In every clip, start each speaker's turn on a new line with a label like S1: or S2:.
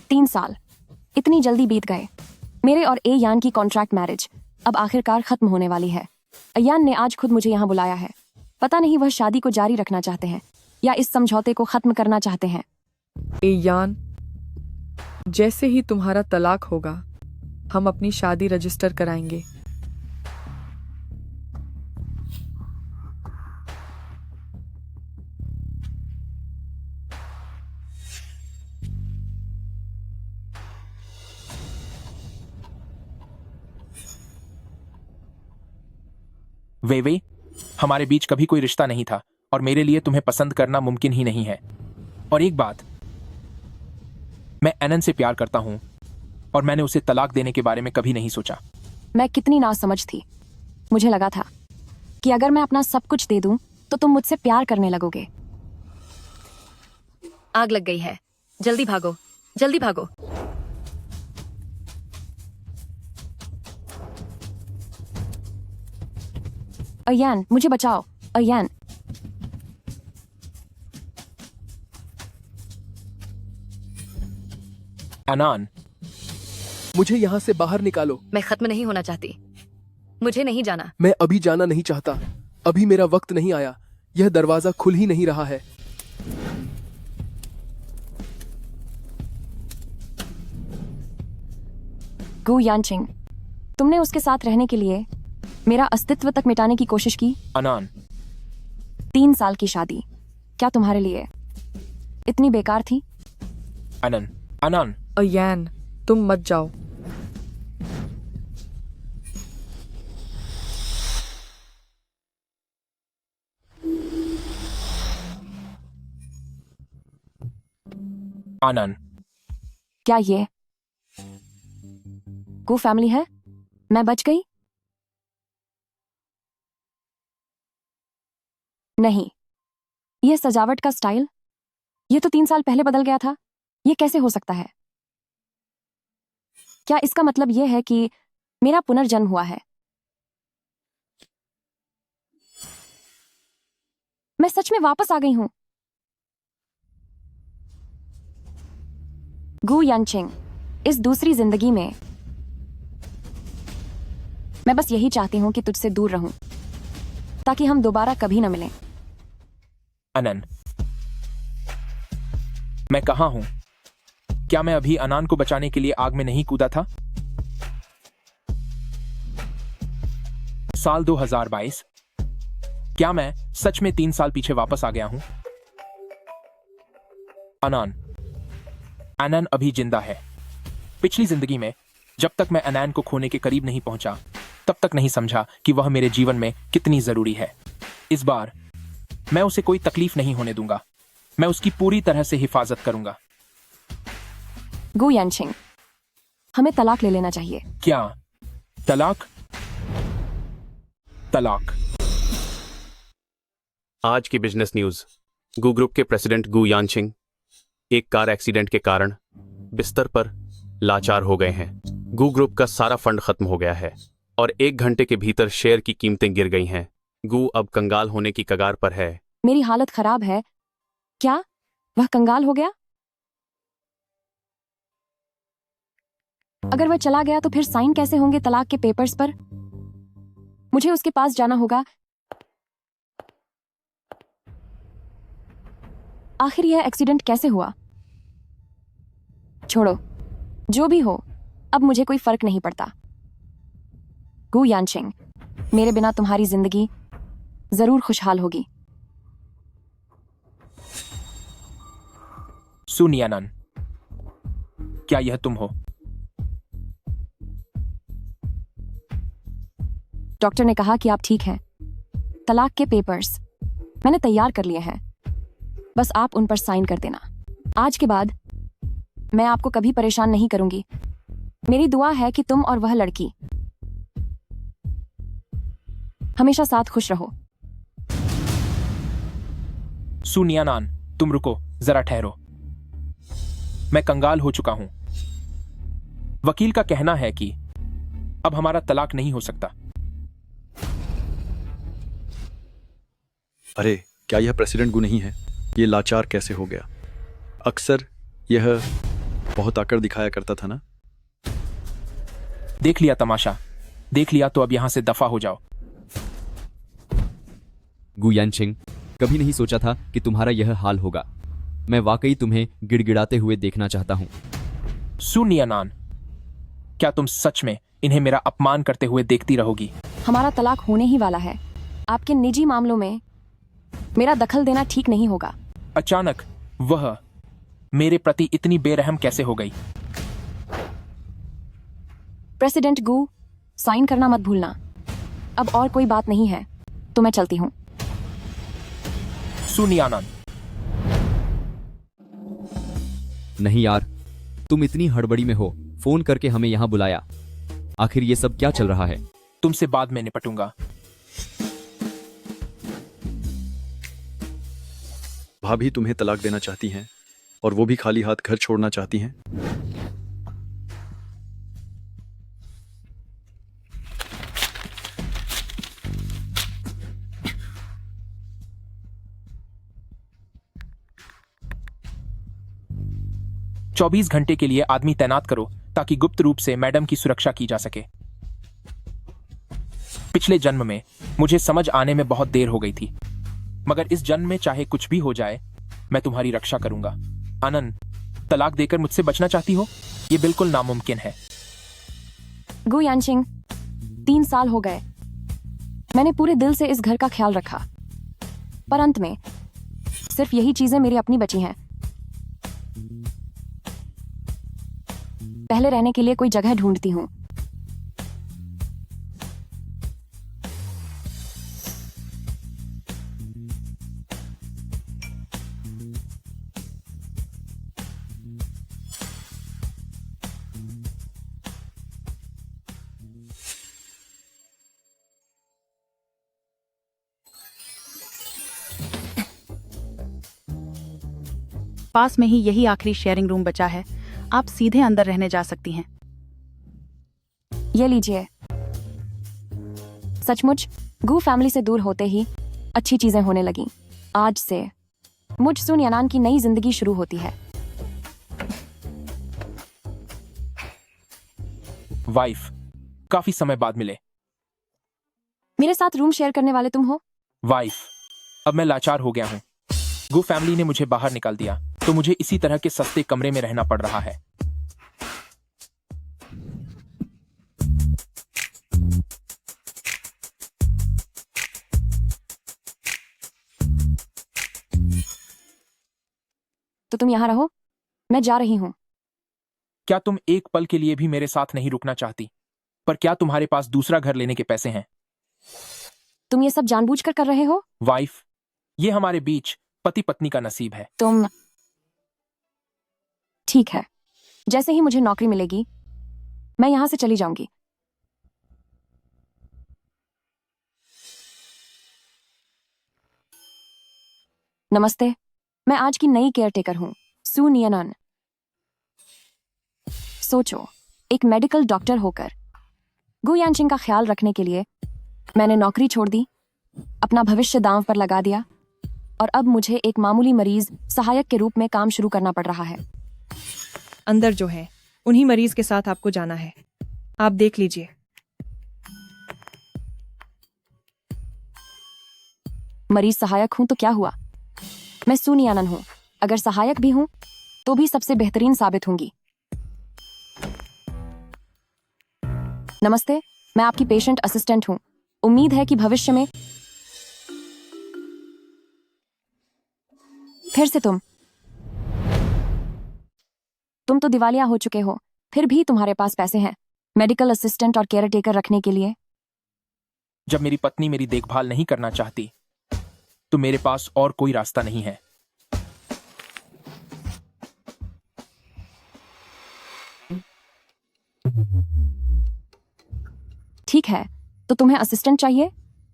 S1: 3 साल इतनी जल्दी बीत गए। मेरे और एयान की कॉन्ट्रैक्ट मैरिज अब आखिरकार खत्म होने वाली है। अयान ने आज खुद मुझे यहाँ बुलाया है। पता नहीं वह शादी को जारी रखना चाहते हैं या इस समझौते को खत्म करना चाहते हैं।
S2: एयान, जैसे ही तुम्हारा तलाक होगा हम अपनी शादी रजिस्टर कराएंगे।
S3: वे हमारे बीच कभी कोई रिश्ता नहीं था और मेरे लिए तुम्हें पसंद करना मुमकिन ही नहीं है। और एक बात, मैं एनन से प्यार करता हूं और मैंने उसे तलाक देने के बारे में कभी नहीं सोचा।
S1: मैं कितनी नासमझ थी। मुझे लगा था कि अगर मैं अपना सब कुछ दे दूं तो तुम मुझसे प्यार करने लगोगे।
S4: आग लग गई है, जल्दी भागो, जल्दी भागो।
S1: अयान, मुझे बचाओ। अयान,
S3: अनान,
S5: मुझे यहाँ से बाहर निकालो।
S4: मैं खत्म नहीं होना चाहती, मुझे नहीं जाना।
S5: मैं अभी जाना नहीं चाहता। अभी मेरा वक्त नहीं आया। यह दरवाजा खुल ही नहीं रहा है।
S1: गु यानचिंग, तुमने उसके साथ रहने के लिए मेरा अस्तित्व तक मिटाने की कोशिश की।
S3: अनान,
S1: 3 साल की शादी क्या तुम्हारे लिए इतनी बेकार थी?
S3: अनन, अनान,
S2: अयान, तुम मत जाओ।
S3: अनन,
S1: क्या ये गु फैमिली है? मैं बच गई? नहीं, यह सजावट का स्टाइल, यह तो 3 साल पहले बदल गया था। यह कैसे हो सकता है? क्या इसका मतलब यह है कि मेरा पुनर्जन्म हुआ है? मैं सच में वापस आ गई हूं। गु यानचिंग, इस दूसरी जिंदगी में मैं बस यही चाहती हूं कि तुझसे दूर रहूं ताकि हम दोबारा कभी न मिलें।
S3: अनन, मैं कहां हूं? क्या मैं अभी अनान को बचाने के लिए आग में नहीं कूदा था? साल 2022। क्या मैं सच में 3 साल पीछे वापस आ गया हूं? अनान, अनन अभी जिंदा है। पिछली जिंदगी में जब तक मैं अनैन को खोने के करीब नहीं पहुंचा तब तक नहीं समझा कि वह मेरे जीवन में कितनी जरूरी है। इस बार मैं उसे कोई तकलीफ नहीं होने दूंगा। मैं उसकी पूरी तरह से हिफाजत करूंगा।
S1: गु यानचिंग, हमें तलाक ले लेना चाहिए।
S3: क्या? तलाक? तलाक?
S6: आज की बिजनेस न्यूज। गू ग्रुप के प्रेसिडेंट गू यानचिंग एक कार एक्सीडेंट के कारण बिस्तर पर लाचार हो गए हैं। गू ग्रुप का सारा फंड खत्म हो गया है और 1 घंटे के भीतर शेयर की कीमतें गिर गई हैं। गू अब कंगाल होने की कगार पर है।
S1: मेरी हालत खराब है। क्या वह कंगाल हो गया? अगर वह चला गया तो फिर साइन कैसे होंगे तलाक के पेपर्स पर? मुझे उसके पास जाना होगा। आखिर यह एक्सीडेंट कैसे हुआ? छोड़ो, जो भी हो, अब मुझे कोई फर्क नहीं पड़ता। गु यानचिंग, मेरे बिना तुम्हारी जिंदगी जरूर खुशहाल होगी।
S3: सुनिए अनन, क्या यह तुम हो?
S1: डॉक्टर ने कहा कि आप ठीक हैं। तलाक के पेपर्स मैंने तैयार कर लिए हैं, बस आप उन पर साइन कर देना। आज के बाद मैं आपको कभी परेशान नहीं करूंगी। मेरी दुआ है कि तुम और वह लड़की हमेशा साथ खुश रहो।
S3: सुनिए अनान, तुम रुको, जरा ठहरो। मैं कंगाल हो चुका हूं। वकील का कहना है कि अब हमारा तलाक नहीं हो सकता।
S7: अरे, क्या यह प्रेसिडेंट गु नहीं है? ये लाचार कैसे हो गया? अक्सर यह बहुत आकर दिखाया करता था ना।
S3: देख लिया तमाशा, देख लिया तो अब यहां से दफा हो जाओ।
S8: गु यानशिंग, कभी नहीं सोचा था कि तुम्हारा यह हाल होगा। मैं वाकई तुम्हें गिड़गिड़ाते हुए देखना चाहता हूँ।
S3: सुनिए अनान, क्या तुम सच में इन्हें मेरा अपमान करते हुए देखती रहोगी?
S1: हमारा तलाक होने ही वाला है। आपके निजी मामलों में मेरा दखल देना ठीक नहीं होगा।
S3: अचानक वह मेरे प्रति इतनी बेरहम कैसे हो गई?
S1: प्रेसिडेंट गु, साइन करना मत भूलना। अब और कोई बात नहीं है तो मैं चलती हूँ।
S3: सुनिए आनंद,
S8: नहीं यार, तुम इतनी हड़बड़ी में हो, फोन करके हमें यहाँ बुलाया। आखिर ये सब क्या चल रहा है?
S3: तुमसे बाद में निपटूंगा।
S7: भाभी तुम्हें तलाक देना चाहती हैं और वो भी खाली हाथ घर छोड़ना चाहती हैं।
S3: चौबीस घंटे के लिए आदमी तैनात करो ताकि गुप्त रूप से मैडम की सुरक्षा की जा सके। पिछले जन्म में मुझे समझ आने में बहुत देर हो गई थी, मगर इस जन्म में चाहे कुछ भी हो जाए मैं तुम्हारी रक्षा करूंगा। आनंद, तलाक देकर मुझसे बचना चाहती हो? यह बिल्कुल नामुमकिन है।
S1: गु यानशिंग, 3 साल हो गए। मैंने पूरे दिल से इस घर का ख्याल रखा, पर अंत में सिर्फ यही चीजें मेरी अपनी बची हैं। पहले रहने के लिए कोई जगह ढूंढती हूँ।
S9: पास में ही यही आखिरी शेयरिंग रूम बचा है। आप सीधे अंदर रहने जा सकती हैं।
S1: ये लीजिए। सचमुच गु फैमिली से दूर होते ही अच्छी चीजें होने लगीं। आज से मुझ सुन यानान की नई जिंदगी शुरू होती है।
S3: वाइफ, काफी समय बाद मिले।
S1: मेरे साथ रूम शेयर करने वाले तुम हो?
S3: वाइफ, अब मैं लाचार हो गया हूं। गु फैमिली ने मुझे बाहर निकाल दिया तो मुझे इसी तरह के सस्ते कमरे में रहना पड़ रहा है।
S1: तो तुम यहाँ रहो, मैं जा रही हूँ।
S3: क्या तुम एक पल के लिए भी मेरे साथ नहीं रुकना चाहती? पर क्या तुम्हारे पास दूसरा घर लेने के पैसे हैं?
S1: तुम ये सब जानबूझकर कर रहे हो?
S3: वाइफ, ये हमारे बीच पति पत्नी का नसीब है।
S1: तुम ठीक है, जैसे ही मुझे नौकरी मिलेगी मैं यहां से चली जाऊंगी। नमस्ते, मैं आज की नई केयरटेकर हूं, सू नियनन। सोचो, एक मेडिकल डॉक्टर होकर गु यानशिंग का ख्याल रखने के लिए मैंने नौकरी छोड़ दी, अपना भविष्य दांव पर लगा दिया और अब मुझे एक मामूली मरीज सहायक के रूप में काम शुरू करना पड़ रहा है।
S2: अंदर जो है उन्हीं मरीज के साथ आपको जाना है। आप देख लीजिए।
S1: मरीज सहायक हूं तो क्या हुआ? मैं सुनी आनंद हूं। अगर सहायक भी हूं तो भी सबसे बेहतरीन साबित होंगी। नमस्ते, मैं आपकी पेशेंट असिस्टेंट हूं। उम्मीद है कि भविष्य में फिर से तुम तो दिवालिया हो चुके हो, फिर भी तुम्हारे पास पैसे हैं मेडिकल असिस्टेंट और केयर टेकर रखने के लिए।
S3: जब मेरी पत्नी मेरी देखभाल नहीं करना चाहती तो मेरे पास और कोई रास्ता नहीं है।
S1: ठीक है, तो तुम्हें असिस्टेंट चाहिए?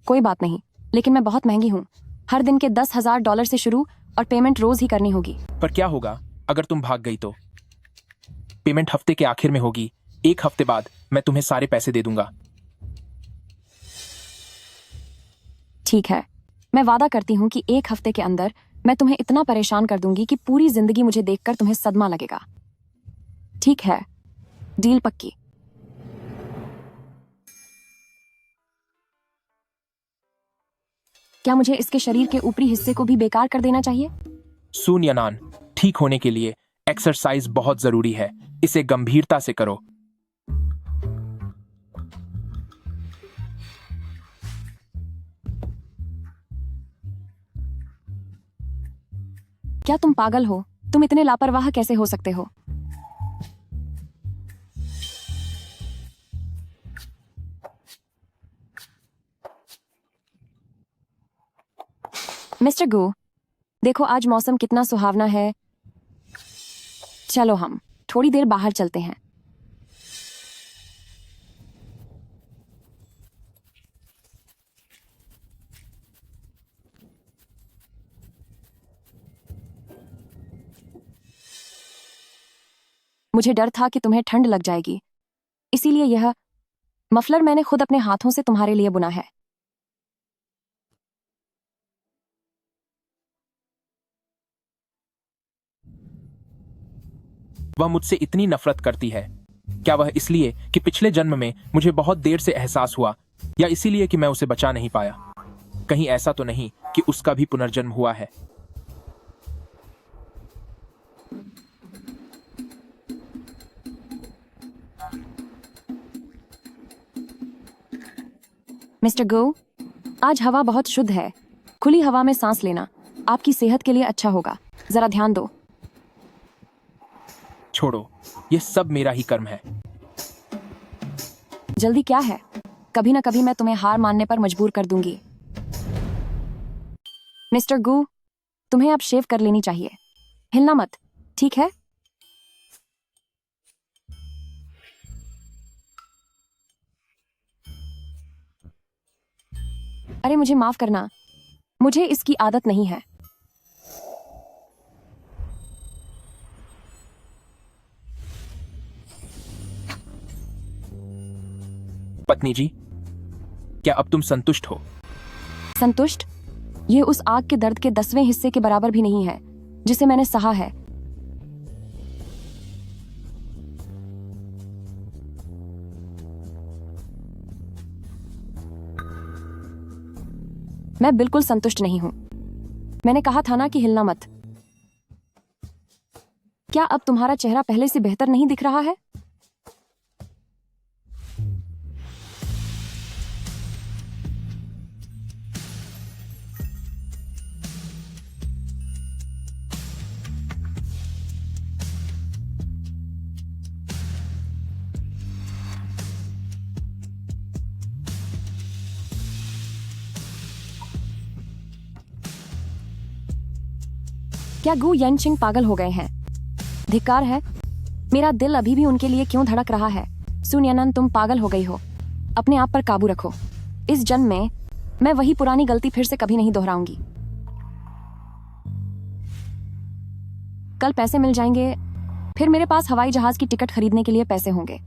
S1: कोई बात नहीं, लेकिन मैं बहुत महंगी हूं। हर दिन के $10,000 से शुरू और पेमेंट रोज ही करनी होगी।
S3: पर क्या होगा अगर तुम भाग गई तो? पेमेंट हफ्ते के आखिर में होगी। 1 हफ्ते बाद मैं तुम्हें सारे पैसे दे दूंगा।
S1: ठीक है, मैं वादा करती हूँ कि 1 हफ्ते के अंदर मैं तुम्हें इतना परेशान कर दूंगी कि पूरी जिंदगी मुझे देखकर तुम्हें सदमा लगेगा। ठीक है, डील पक्की। क्या मुझे इसके शरीर के ऊपरी हिस्से को भी बेकार कर देना चाहिए?
S3: सुन यनान, ठीक होने के लिए एक्सरसाइज बहुत जरूरी है। इसे गंभीरता से करो।
S1: क्या तुम पागल हो? तुम इतने लापरवाह कैसे हो सकते हो? मिस्टर गो, देखो आज मौसम कितना सुहावना है। चलो हम थोड़ी देर बाहर चलते हैं। मुझे डर था कि तुम्हें ठंड लग जाएगी, इसीलिए यह मफलर मैंने खुद अपने हाथों से तुम्हारे लिए बुना है।
S3: वह मुझसे इतनी नफरत करती है। क्या वह इसलिए कि पिछले जन्म में मुझे बहुत देर से एहसास हुआ, या इसीलिए कि मैं उसे बचा नहीं पाया? कहीं ऐसा तो नहीं कि उसका भी पुनर्जन्म हुआ है?
S1: मिस्टर गो, आज हवा बहुत शुद्ध है। खुली हवा में सांस लेना आपकी सेहत के लिए अच्छा होगा। जरा ध्यान दो।
S3: छोड़ो, यह सब मेरा ही कर्म है।
S1: जल्दी क्या है? कभी ना कभी मैं तुम्हें हार मानने पर मजबूर कर दूंगी। मिस्टर गू, तुम्हें अब शेव कर लेनी चाहिए। हिलना मत, ठीक है? अरे मुझे माफ करना, मुझे इसकी आदत नहीं है।
S3: पत्नी जी, क्या अब तुम संतुष्ट हो?
S1: संतुष्ट? यह उस आग के दर्द के 10वें हिस्से के बराबर भी नहीं है जिसे मैंने सहा है। मैं बिल्कुल संतुष्ट नहीं हूं। मैंने कहा था ना कि हिलना मत। क्या अब तुम्हारा चेहरा पहले से बेहतर नहीं दिख रहा है? क्या गु यनचिंग पागल हो गए हैं? धिक्कार है। मेरा दिल अभी भी उनके लिए क्यों धड़क रहा है? सुनियनन, तुम पागल हो गई हो। अपने आप पर काबू रखो। इस जन्म में मैं वही पुरानी गलती फिर से कभी नहीं दोहराऊंगी। कल पैसे मिल जाएंगे, फिर मेरे पास हवाई जहाज की टिकट खरीदने के लिए पैसे होंगे।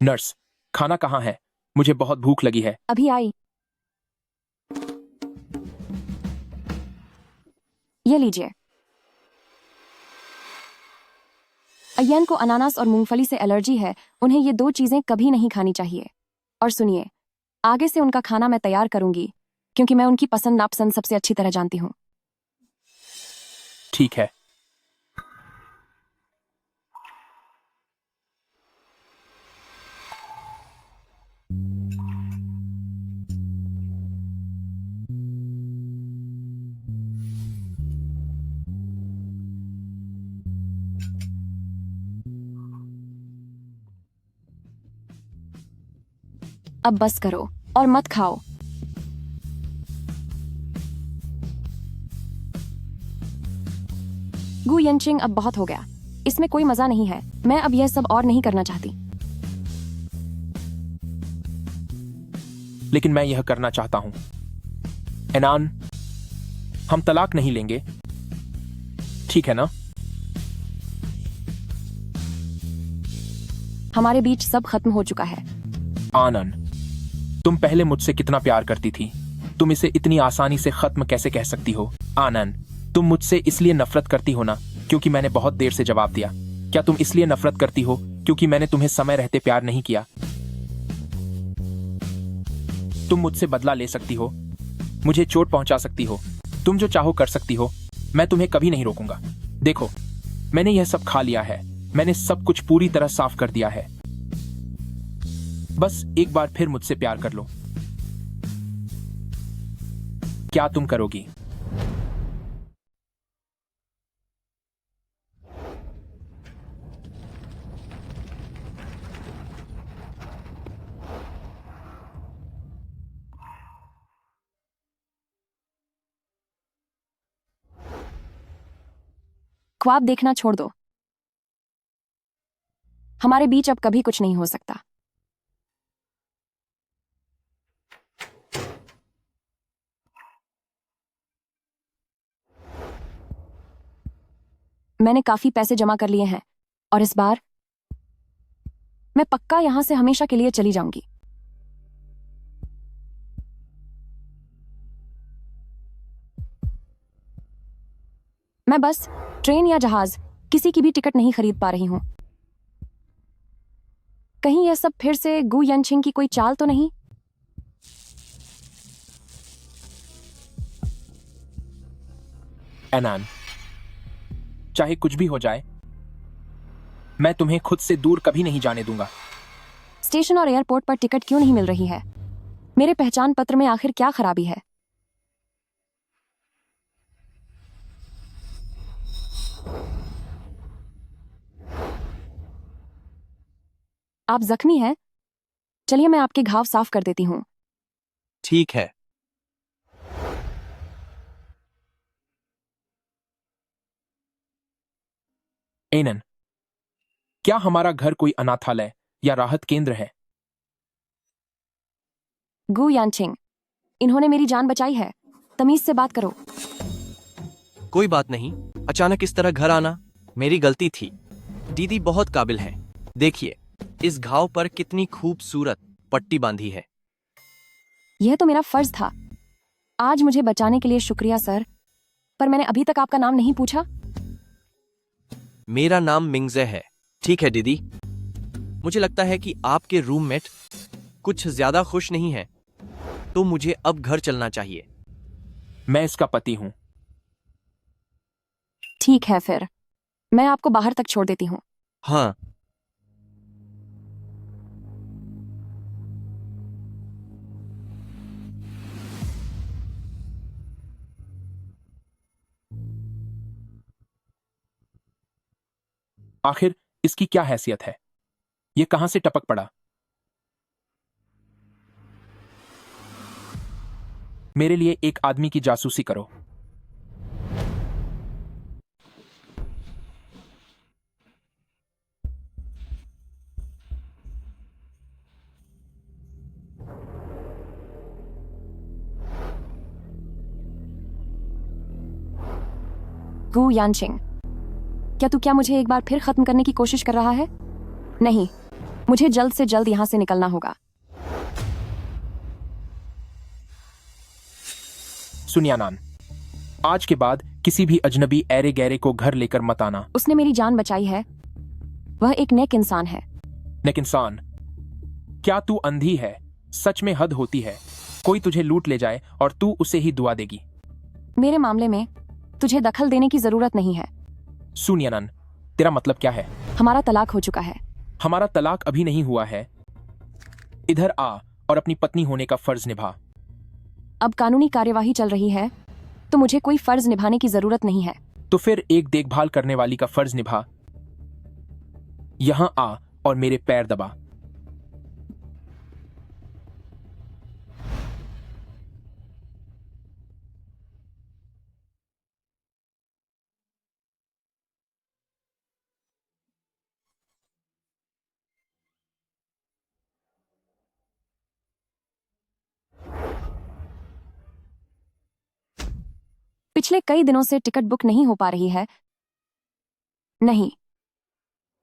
S3: नर्स, खाना कहाँ है? मुझे बहुत भूख लगी है।
S1: अभी आई। ये लीजिए। अय्यन को अनानास और मूंगफली से एलर्जी है। उन्हें ये 2 चीजें कभी नहीं खानी चाहिए। और सुनिए, आगे से उनका खाना मैं तैयार करूंगी, क्योंकि मैं उनकी पसंद नापसंद सबसे अच्छी तरह जानती हूँ।
S3: ठीक है।
S1: अब बस करो और मत खाओ। गु यनचिंग, अब बहुत हो गया। इसमें कोई मजा नहीं है। मैं अब यह सब और नहीं करना चाहती।
S3: लेकिन मैं यह करना चाहता हूं। एनान, हम तलाक नहीं लेंगे, ठीक है ना?
S1: हमारे बीच सब खत्म हो चुका है।
S3: आनन, तुम पहले मुझसे कितना प्यार करती थी। तुम इसे इतनी आसानी से खत्म कैसे कह सकती हो? आनन, तुम मुझसे इसलिए नफरत करती हो ना क्योंकि मैंने बहुत देर से जवाब दिया? क्या तुम इसलिए नफरत करती हो क्योंकि मैंने तुम्हें समय रहते प्यार नहीं किया? तुम मुझसे बदला ले सकती हो, मुझे चोट पहुंचा सकती हो, तुम जो चाहो कर सकती हो, मैं तुम्हें कभी नहीं रोकूंगा। देखो, मैंने यह सब खा लिया है, मैंने सब कुछ पूरी तरह साफ कर दिया है। बस एक बार फिर मुझसे प्यार कर लो। क्या तुम करोगी?
S1: ख्वाब देखना छोड़ दो। हमारे बीच अब कभी कुछ नहीं हो सकता। मैंने काफी पैसे जमा कर लिए हैं और इस बार मैं पक्का यहां से हमेशा के लिए चली जाऊंगी। मैं बस ट्रेन या जहाज किसी की भी टिकट नहीं खरीद पा रही हूं। कहीं यह सब फिर से गु यनछिंग की कोई चाल तो नहीं?
S3: एनान, चाहे कुछ भी हो जाए, मैं तुम्हें खुद से दूर कभी नहीं जाने दूंगा।
S1: स्टेशन और एयरपोर्ट पर टिकट क्यों नहीं मिल रही है? मेरे पहचान पत्र में आखिर क्या खराबी है? आप जख्मी हैं? चलिए मैं आपके घाव साफ कर देती हूं।
S10: ठीक है।
S3: एनन, क्या हमारा घर कोई अनाथालय या राहत केंद्र है?
S1: गु यानछिंग, इन्होंने मेरी जान बचाई है। तमीज से बात करो।
S10: कोई बात नहीं, अचानक इस तरह घर आना मेरी गलती थी। दीदी बहुत काबिल हैं। देखिए, इस घाव पर कितनी खूबसूरत पट्टी बांधी है।
S1: यह तो मेरा फर्ज था। आज मुझे बचाने के लिए शुक्रिया सर, पर मैंने अभी तक आपका नाम नहीं पूछा।
S10: मेरा नाम मिंगजे है। ठीक है दीदी, मुझे लगता है कि आपके रूममेट कुछ ज्यादा खुश नहीं है, तो मुझे अब घर चलना चाहिए।
S3: मैं इसका पति हूं।
S1: ठीक है फिर, मैं आपको बाहर तक छोड़ देती हूं।
S10: हाँ।
S3: आखिर इसकी क्या हैसियत है? यह कहां से टपक पड़ा? मेरे लिए एक आदमी की जासूसी करो।
S1: गु यानछिंग, क्या मुझे एक बार फिर खत्म करने की कोशिश कर रहा है? नहीं, मुझे जल्द से जल्द यहां से निकलना होगा।
S3: सुनियानान, आज के बाद किसी भी अजनबी ऐरे गैरे को घर लेकर मत आना।
S1: उसने मेरी जान बचाई है। वह एक नेक इंसान है।
S3: नेक इंसान? क्या तू अंधी है? सच में हद होती है। कोई तुझे लूट ले जाए और तू उसे ही दुआ देगी।
S1: मेरे मामले में तुझे दखल देने की जरूरत नहीं है।
S3: सुनियानन, तेरा मतलब क्या है?
S1: हमारा तलाक हो चुका है।
S3: हमारा तलाक अभी नहीं हुआ है। इधर आ और अपनी पत्नी होने का फर्ज निभा।
S1: अब कानूनी कार्यवाही चल रही है, तो मुझे कोई फर्ज निभाने की जरूरत नहीं है।
S3: तो फिर एक देखभाल करने वाली का फर्ज निभा। यहां आ और मेरे पैर दबा।
S1: पिछले कई दिनों से टिकट बुक नहीं हो पा रही है। नहीं,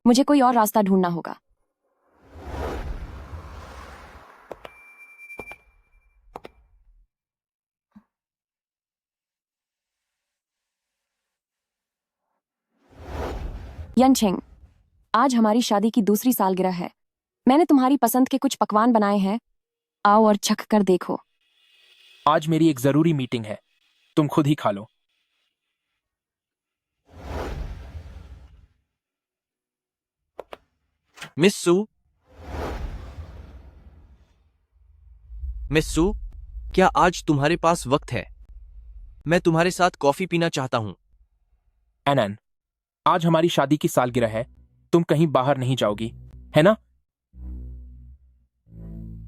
S1: मुझे कोई और रास्ता ढूंढना होगा। यनछिंग, आज हमारी शादी की दूसरी सालगिरह है। मैंने तुम्हारी पसंद के कुछ पकवान बनाए हैं, आओ और चख कर देखो।
S3: आज मेरी एक जरूरी मीटिंग है, तुम खुद ही खा लो।
S10: मिस सू, मिस सू, क्या आज तुम्हारे पास वक्त है? मैं तुम्हारे साथ कॉफी पीना चाहता हूं।
S3: एनन, आज हमारी शादी की सालगिरह है, तुम कहीं बाहर नहीं जाओगी, है ना?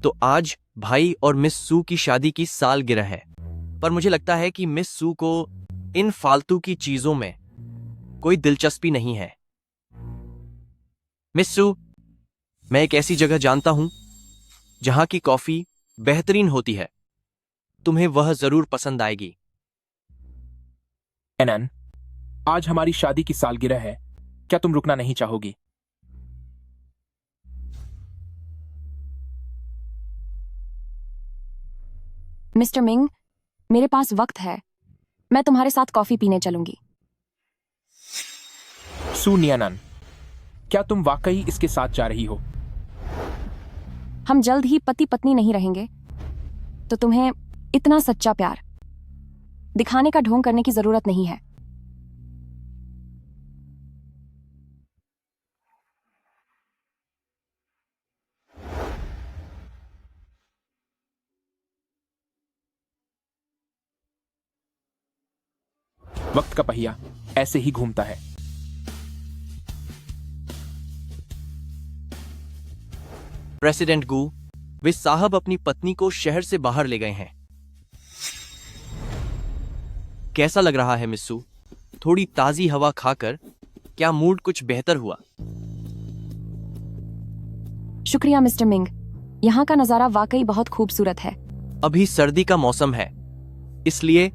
S10: तो आज भाई और मिस सू की शादी की सालगिरह है, पर मुझे लगता है कि मिस सू को इन फालतू की चीजों में कोई दिलचस्पी नहीं है। मिस सू, मैं एक ऐसी जगह जानता हूं जहां की कॉफी बेहतरीन होती है, तुम्हें वह जरूर पसंद आएगी।
S3: एनन, आज हमारी शादी की सालगिरह है, क्या तुम रुकना नहीं चाहोगी?
S1: मिस्टर मिंग, मेरे पास वक्त है, मैं तुम्हारे साथ कॉफी पीने चलूंगी।
S3: सू नियनन, क्या तुम वाकई इसके साथ जा रही हो?
S1: हम जल्द ही पति पत्नी नहीं रहेंगे, तो तुम्हें इतना सच्चा प्यार दिखाने का ढोंग करने की जरूरत नहीं है।
S3: वक्त का पहिया ऐसे ही घूमता है।
S10: प्रेसिडेंट गू, वे साहब अपनी पत्नी को शहर से बाहर ले गए हैं। कैसा लग रहा है मिस्सू? थोड़ी ताजी हवा खाकर क्या मूड कुछ बेहतर हुआ?
S1: शुक्रिया मिस्टर मिंग, यहाँ का नजारा वाकई बहुत खूबसूरत है।
S10: अभी सर्दी का मौसम है, इसलिए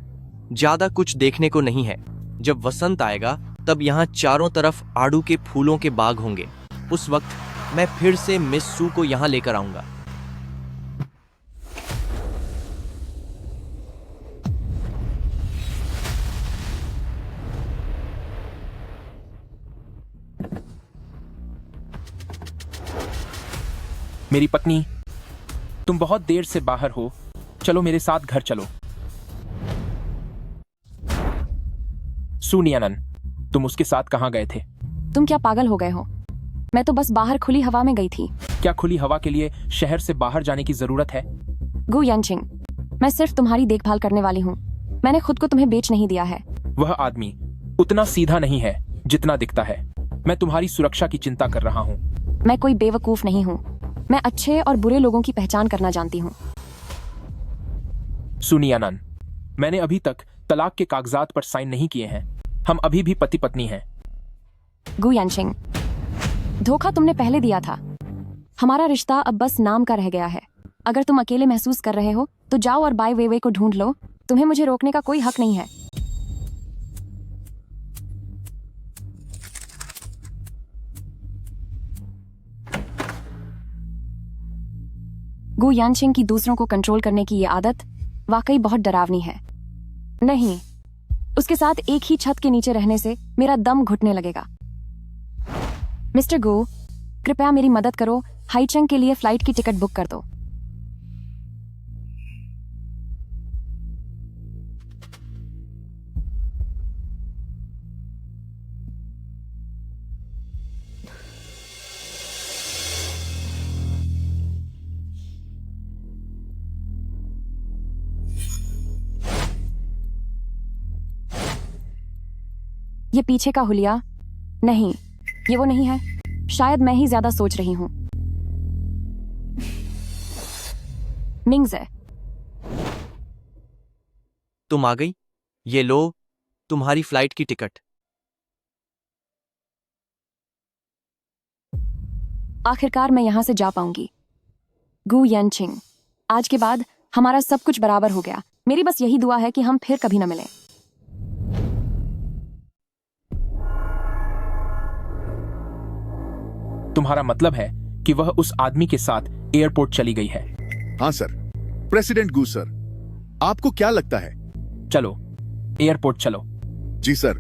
S10: ज्यादा कुछ देखने को नहीं है। जब वसंत आएगा तब यहाँ चारों तरफ आड़ू के फूलों के बाग होंगे। उस वक्त मैं फिर से मिस सू को यहाँ लेकर आऊंगा।
S3: मेरी पत्नी, तुम बहुत देर से बाहर हो, चलो मेरे साथ घर चलो। सुनियानन, तुम उसके साथ कहाँ गए थे?
S1: तुम क्या पागल हो गए हो? मैं तो बस बाहर खुली हवा में गई थी।
S3: क्या खुली हवा के लिए शहर से बाहर जाने की जरूरत है?
S1: गु यनछिंग, मैं सिर्फ तुम्हारी देखभाल करने वाली हूँ, मैंने खुद को तुम्हें बेच नहीं दिया है।
S3: वह आदमी उतना सीधा नहीं है जितना दिखता है। मैं तुम्हारी सुरक्षा की चिंता कर रहा हूँ।
S1: मैं कोई बेवकूफ नहीं हूँ, मैं अच्छे और बुरे लोगों की पहचान करना जानती हूँ।
S3: सुनियानन, मैंने अभी तक तलाक के कागजात पर साइन नहीं किए हैं। हम अभी भी पति पत्नी हैं।
S1: गु यनछिंग, धोखा तुमने पहले दिया था। हमारा रिश्ता अब बस नाम का रह गया है। अगर तुम अकेले महसूस कर रहे हो तो जाओ और बाय वे को ढूंढ लो, तुम्हें मुझे रोकने का कोई हक नहीं है। गु यानशिंग की दूसरों को कंट्रोल करने की ये आदत वाकई बहुत डरावनी है। नहीं, उसके साथ एक ही छत के नीचे रहने से मेरा दम घुटने लगेगा। मिस्टर गु, कृपया मेरी मदद करो, हाईचंग के लिए फ्लाइट की टिकट बुक कर दो। ये पीछे का हुलिया? नहीं, ये वो नहीं है। शायद मैं ही ज्यादा सोच रही हूं। मिंगज़े,
S10: तुम आ गई? ये लो तुम्हारी फ्लाइट की टिकट।
S1: आखिरकार मैं यहां से जा पाऊंगी। गु यानशिंग, आज के बाद हमारा सब कुछ बराबर हो गया। मेरी बस यही दुआ है कि हम फिर कभी न मिलें।
S3: तुम्हारा मतलब है कि वह उस आदमी के साथ एयरपोर्ट चली गई है?
S11: हाँ सर। प्रेसिडेंट गू सर, आपको क्या लगता है?
S3: चलो, एयरपोर्ट चलो।
S11: जी सर।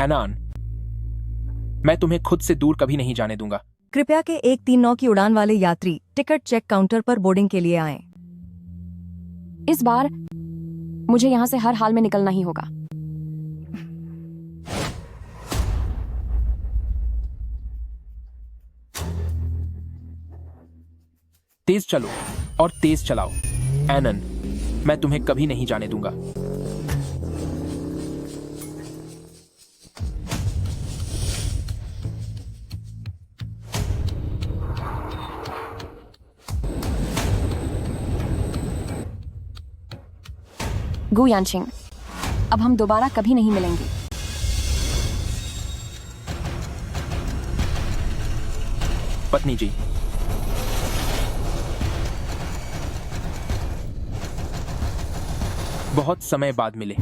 S3: एनान, मैं तुम्हें खुद से दूर कभी नहीं जाने दूंगा।
S12: कृपया के 139 की उड़ान वाले यात्री टिकट चेक काउंटर पर बोर्डिंग के लिए आएं।
S1: इस बार मुझे यहां से हर हाल में निकलना ही होगा।
S3: तेज चलो और तेज चलाओ। एनन, मैं तुम्हें कभी नहीं जाने दूंगा।
S1: गु यानशिंग, अब हम दोबारा कभी नहीं मिलेंगे।
S3: पत्नी जी, बहुत समय बाद मिले।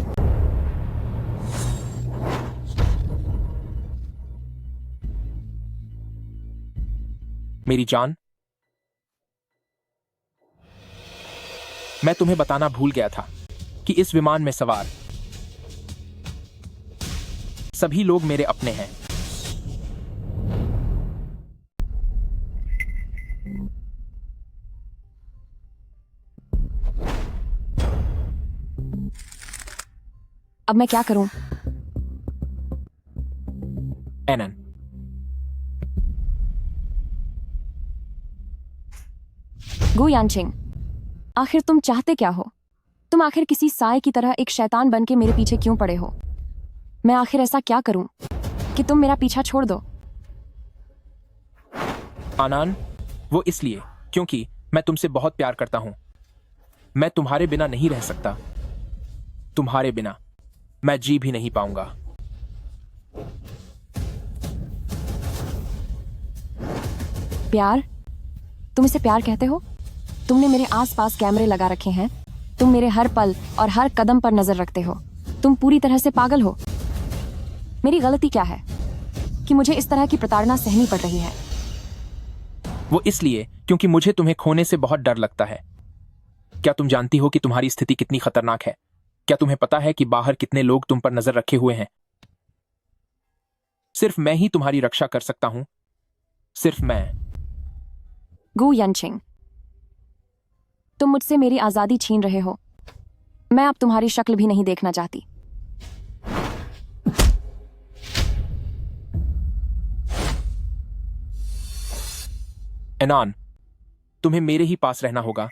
S3: मेरी जान, मैं तुम्हें बताना भूल गया था कि इस विमान में सवार सभी लोग मेरे अपने हैं।
S1: अब मैं क्या करूं?
S3: एनन,
S1: गु यानशिंग, आखिर तुम चाहते क्या हो? तुम आखिर किसी साय की तरह एक शैतान बन के मेरे पीछे क्यों पड़े हो? मैं आखिर ऐसा क्या करूं कि तुम मेरा पीछा छोड़ दो?
S3: आनान, वो इसलिए क्योंकि मैं तुमसे बहुत प्यार करता हूं। मैं तुम्हारे बिना नहीं रह सकता। तुम्हारे बिना मैं जी भी नहीं पाऊंगा।
S1: प्यार? तुम इसे प्यार कहते हो? तुमने मेरे आसपास कैमरे लगा रखे हैं। तुम मेरे हर पल और हर कदम पर नजर रखते हो। तुम पूरी तरह से पागल हो। मेरी गलती क्या है कि मुझे इस तरह की प्रताड़ना सहनी पड़ रही है?
S3: वो इसलिए क्योंकि मुझे तुम्हें खोने से बहुत डर लगता है। क्या तुम जानती हो कि तुम्हारी स्थिति कितनी खतरनाक है? क्या तुम्हें पता है कि बाहर कितने लोग तुम पर नजर रखे हुए हैं? सिर्फ मैं ही तुम्हारी रक्षा कर सकता हूं। सिर्फ मैं।
S1: गु यानशिंग, तुम मुझसे मेरी आजादी छीन रहे हो। मैं अब तुम्हारी शक्ल भी नहीं देखना चाहती।
S3: एनान, तुम्हें मेरे ही पास रहना होगा।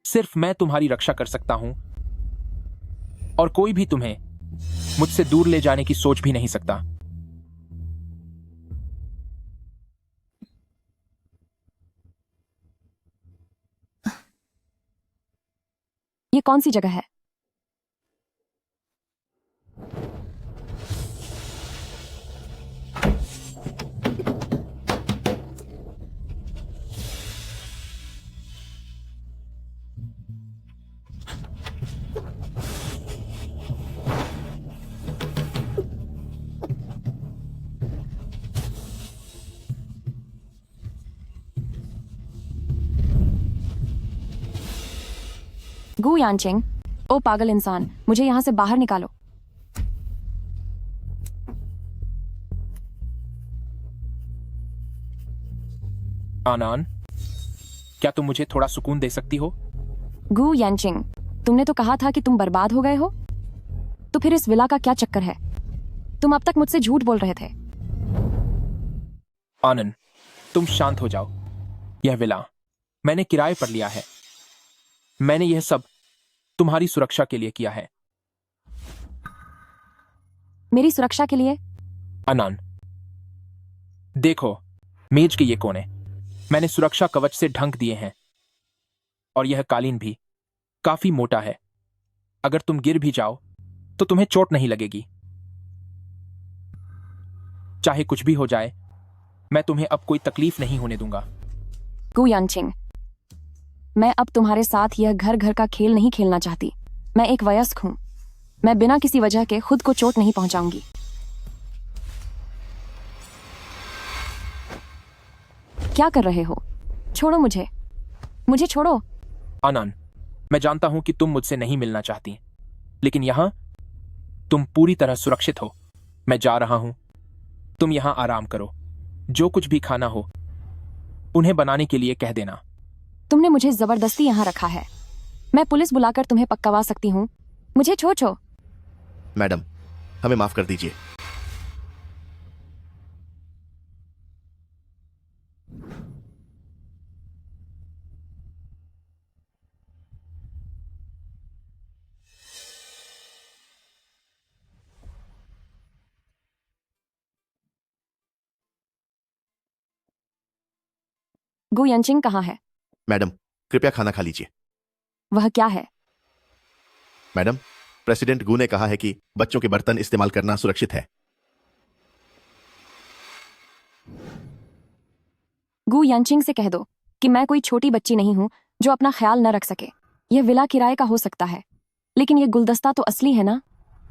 S3: सिर्फ मैं तुम्हारी रक्षा कर सकता हूं और कोई भी तुम्हें मुझसे दूर ले जाने की सोच भी नहीं सकता।
S1: ये कौन सी जगह है? गु यानशिंग, ओ पागल इंसान, मुझे यहां से बाहर निकालो।
S3: आनान, क्या तुम मुझे थोड़ा सुकून दे सकती हो?
S1: गु यानशिंग, तुमने तो कहा था कि तुम बर्बाद हो गए हो। तो फिर इस विला का क्या चक्कर है? तुम अब तक मुझसे झूठ बोल रहे थे।
S3: आनंद, तुम शांत हो जाओ। यह विला मैंने किराए पर लिया है। मैंने यह सब तुम्हारी सुरक्षा के लिए किया है।
S1: मेरी सुरक्षा के लिए?
S3: अनान, देखो, मेज के ये कोने मैंने सुरक्षा कवच से ढक दिए हैं और यह कालीन भी काफी मोटा है। अगर तुम गिर भी जाओ तो तुम्हें चोट नहीं लगेगी। चाहे कुछ भी हो जाए, मैं तुम्हें अब कोई तकलीफ नहीं होने दूंगा।
S1: गु यानशिंग, मैं अब तुम्हारे साथ यह घर घर का खेल नहीं खेलना चाहती। मैं एक वयस्क हूं। मैं बिना किसी वजह के खुद को चोट नहीं पहुंचाऊंगी। क्या कर रहे हो? छोड़ो मुझे, मुझे छोड़ो।
S3: आनंद, मैं जानता हूं कि तुम मुझसे नहीं मिलना चाहती, लेकिन यहां तुम पूरी तरह सुरक्षित हो। मैं जा रहा हूं। तुम यहां आराम करो। जो कुछ भी खाना हो उन्हें बनाने के लिए कह देना।
S1: तुमने मुझे जबरदस्ती यहाँ रखा है। मैं पुलिस बुलाकर तुम्हें पकड़वा सकती हूँ। मुझे छोड़ो।
S13: मैडम, हमें माफ कर दीजिए।
S1: गु यंचिंग कहाँ है?
S13: मैडम, कृपया खाना खा लीजिए।
S1: वह क्या है?
S13: मैडम, प्रेसिडेंट गू ने कहा है कि बच्चों के बर्तन इस्तेमाल करना सुरक्षित है।
S1: गु यंचिंग से कह दो कि मैं कोई छोटी बच्ची नहीं हूं जो अपना ख्याल न रख सके। यह विला किराए का हो सकता है, लेकिन यह गुलदस्ता तो असली है ना?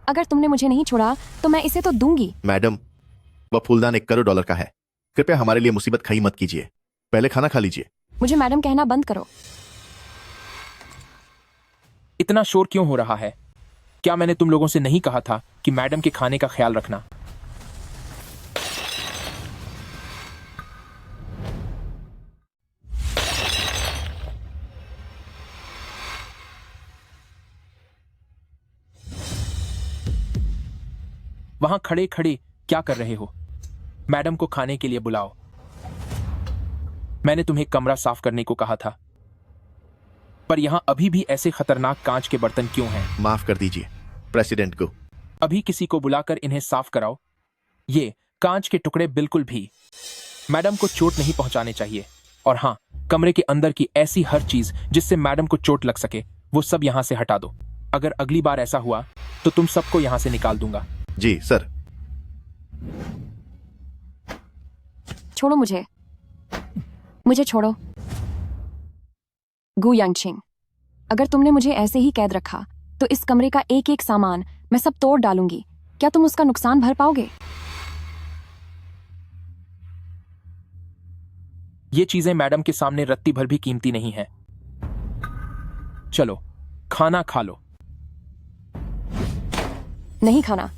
S1: अगर तुमने मुझे नहीं छोड़ा तो मैं इसे तो दूंगी।
S13: मैडम, वह फूलदान $1 करोड़ का है। कृपया हमारे लिए मुसीबत खड़ी मत कीजिए। पहले खाना खा लीजिए।
S1: मुझे मैडम कहना बंद करो।
S3: इतना शोर क्यों हो रहा है? क्या मैंने तुम लोगों से नहीं कहा था कि मैडम के खाने का ख्याल रखना? वहां खड़े खड़े क्या कर रहे हो? मैडम को खाने के लिए बुलाओ। मैंने तुम्हें कमरा साफ करने को कहा था, पर यहां अभी भी ऐसे खतरनाक कांच के बर्तन क्यों हैं?
S13: माफ कर दीजिए प्रेसिडेंट को।
S3: अभी किसी को बुलाकर इन्हें साफ कराओ। ये कांच के टुकड़े बिल्कुल भी मैडम को चोट नहीं पहुंचाने चाहिए। और हां, कमरे के अंदर की ऐसी हर चीज जिससे मैडम को चोट लग सके वो सब यहां से हटा दो। अगर अगली बार ऐसा हुआ तो तुम सबको यहां से निकाल दूंगा।
S13: जी सर।
S1: छोड़ो मुझे छोड़ो। गु यंगचिंग, अगर तुमने मुझे ऐसे ही कैद रखा तो इस कमरे का एक एक सामान मैं सब तोड़ डालूंगी। क्या तुम उसका नुकसान भर पाओगे?
S3: ये चीजें मैडम के सामने रत्ती भर भी कीमती नहीं है। चलो खाना खा लो।
S1: नहीं खाना।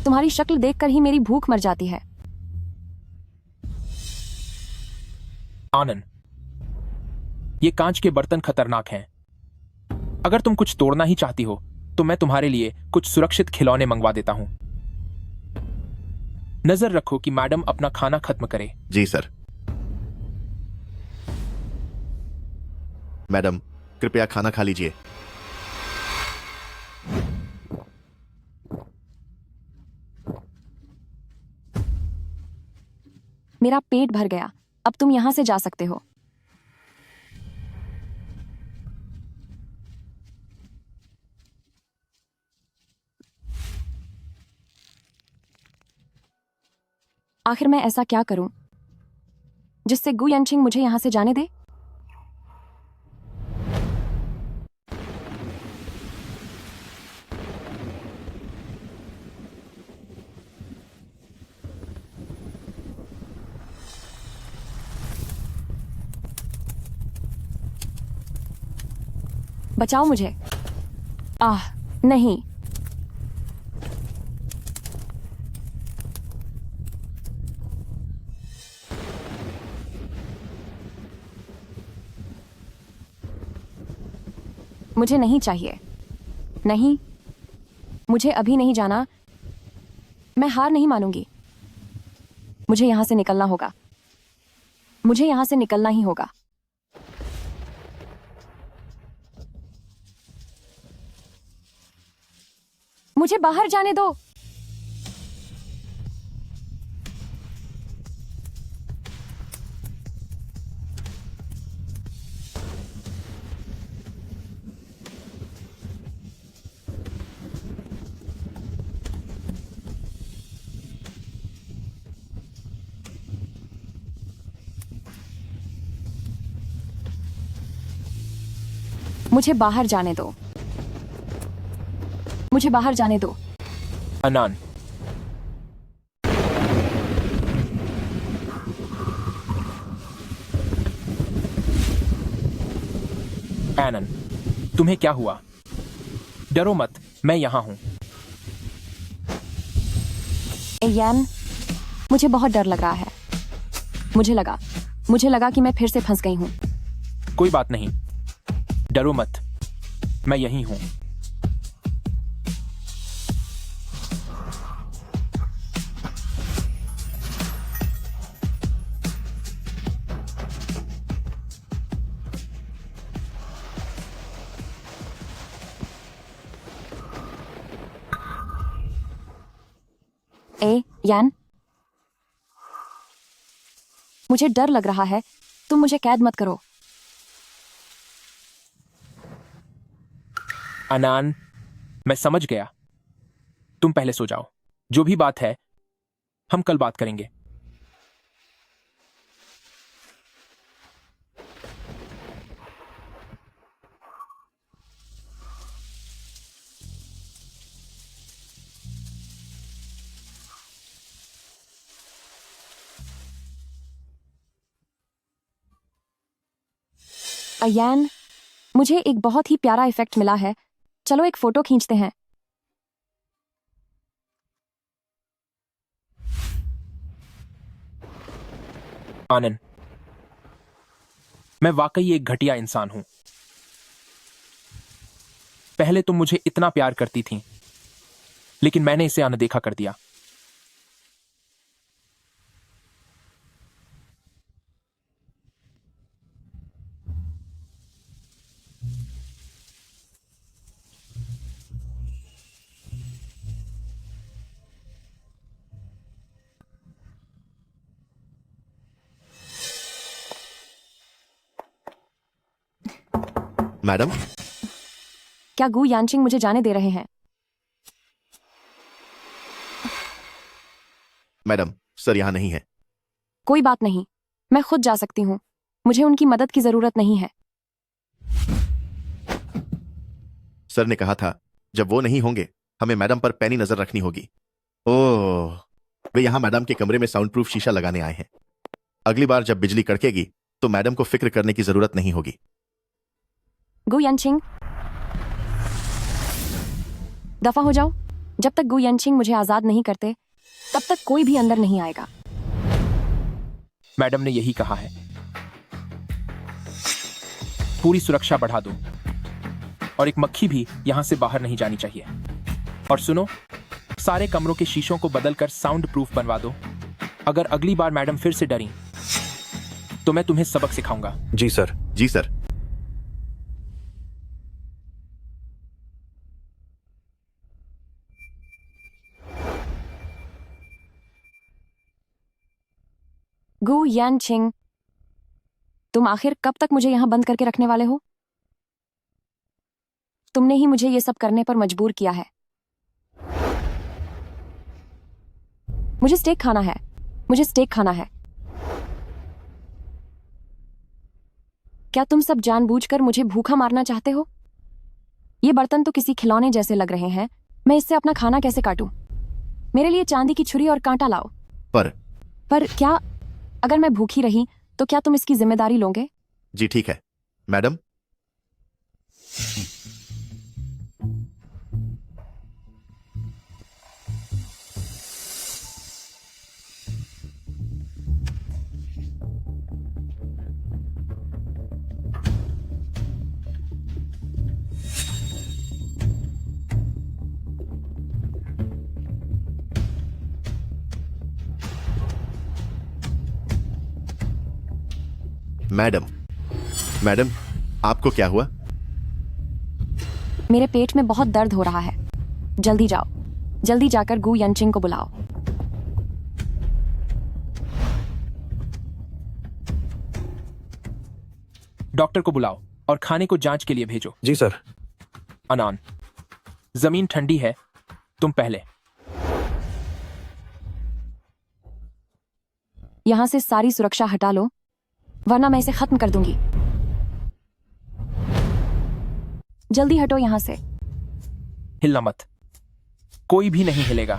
S1: तुम्हारी शक्ल देखकर ही मेरी भूख मर जाती है।
S3: आनंद, ये कांच के बर्तन खतरनाक हैं। अगर तुम कुछ तोड़ना ही चाहती हो तो मैं तुम्हारे लिए कुछ सुरक्षित खिलौने मंगवा देता हूं। नजर रखो कि मैडम अपना खाना खत्म करे।
S13: जी सर। मैडम, कृपया खाना खा लीजिए।
S1: मेरा पेट भर गया। अब तुम यहां से जा सकते हो। आखिर मैं ऐसा क्या करूं जिससे गु यंचिंग मुझे यहां से जाने दे? बचाओ मुझे। नहीं। मुझे नहीं चाहिए। नहीं, मुझे अभी नहीं जाना। मैं हार नहीं मानूंगी। मुझे यहां से निकलना होगा। मुझे यहां से निकलना ही होगा। मुझे बाहर जाने दो। मुझे बाहर जाने दो। मुझे बाहर जाने दो।
S3: अनान, एनन, तुम्हें क्या हुआ? डरो मत, मैं यहां हूं।
S1: यान, मुझे बहुत डर लग रहा है। मुझे लगा कि मैं फिर से फंस गई हूँ।
S3: कोई बात नहीं, डरो मत, मैं यहीं हूं।
S1: यान, मुझे डर लग रहा है, तुम मुझे कैद मत करो।
S3: अनान, मैं समझ गया। तुम पहले सो जाओ। जो भी बात है हम कल बात करेंगे।
S1: अयान, मुझे एक बहुत ही प्यारा इफेक्ट मिला है। चलो एक फोटो खींचते हैं।
S3: आनंद, मैं वाकई एक घटिया इंसान हूं। पहले तुम मुझे इतना प्यार करती थी, लेकिन मैंने इसे अनदेखा कर दिया।
S13: मैडम,
S1: क्या गु यानचिंग मुझे जाने दे रहे हैं?
S13: मैडम, सर यहाँ नहीं है।
S1: कोई बात नहीं, मैं खुद जा सकती हूँ। मुझे उनकी मदद की जरूरत नहीं है।
S13: सर ने कहा था जब वो नहीं होंगे हमें मैडम पर पैनी नजर रखनी होगी। ओह, वे यहाँ मैडम के कमरे में साउंड प्रूफ शीशा लगाने आए हैं। अगली बार जब बिजली कड़केगी तो मैडम को फिक्र करने की जरूरत नहीं होगी।
S1: गु यानचिंग, दफा हो जाओ। जब तक गु यानचिंग मुझे आजाद नहीं करते तब तक कोई भी अंदर नहीं आएगा।
S3: मैडम ने यही कहा है। पूरी सुरक्षा बढ़ा दो और एक मक्खी भी यहां से बाहर नहीं जानी चाहिए। और सुनो, सारे कमरों के शीशों को बदलकर साउंड प्रूफ बनवा दो। अगर अगली बार मैडम फिर से डरी तो मैं तुम्हें सबक सिखाऊंगा।
S6: जी सर।
S13: जी सर।
S1: गु यानचिंग, तुम आखिर कब तक मुझे यहां बंद करके रखने वाले हो? तुमने ही मुझे ये सब करने पर मजबूर किया है। मुझे स्टेक खाना है। मुझे स्टेक खाना है। क्या तुम सब जानबूझकर मुझे भूखा मारना चाहते हो? ये बर्तन तो किसी खिलौने जैसे लग रहे हैं। मैं इससे अपना खाना कैसे काटूं? मेरे लिए चांदी की छुरी और कांटा लाओ। पर क्या अगर मैं भूखी रही तो क्या तुम इसकी जिम्मेदारी लोगे?
S13: जी ठीक है मैडम। मैडम, आपको क्या हुआ?
S1: मेरे पेट में बहुत दर्द हो रहा है। जल्दी जाओ, जल्दी जाकर गु यानचिंग को बुलाओ।
S3: डॉक्टर को बुलाओ और खाने को जांच के लिए भेजो।
S6: जी सर।
S3: अनान, जमीन ठंडी है, तुम पहले।
S1: यहां से सारी सुरक्षा हटा लो, वरना मैं इसे खत्म कर दूंगी। जल्दी हटो यहां से।
S3: हिलना मत, कोई भी नहीं हिलेगा।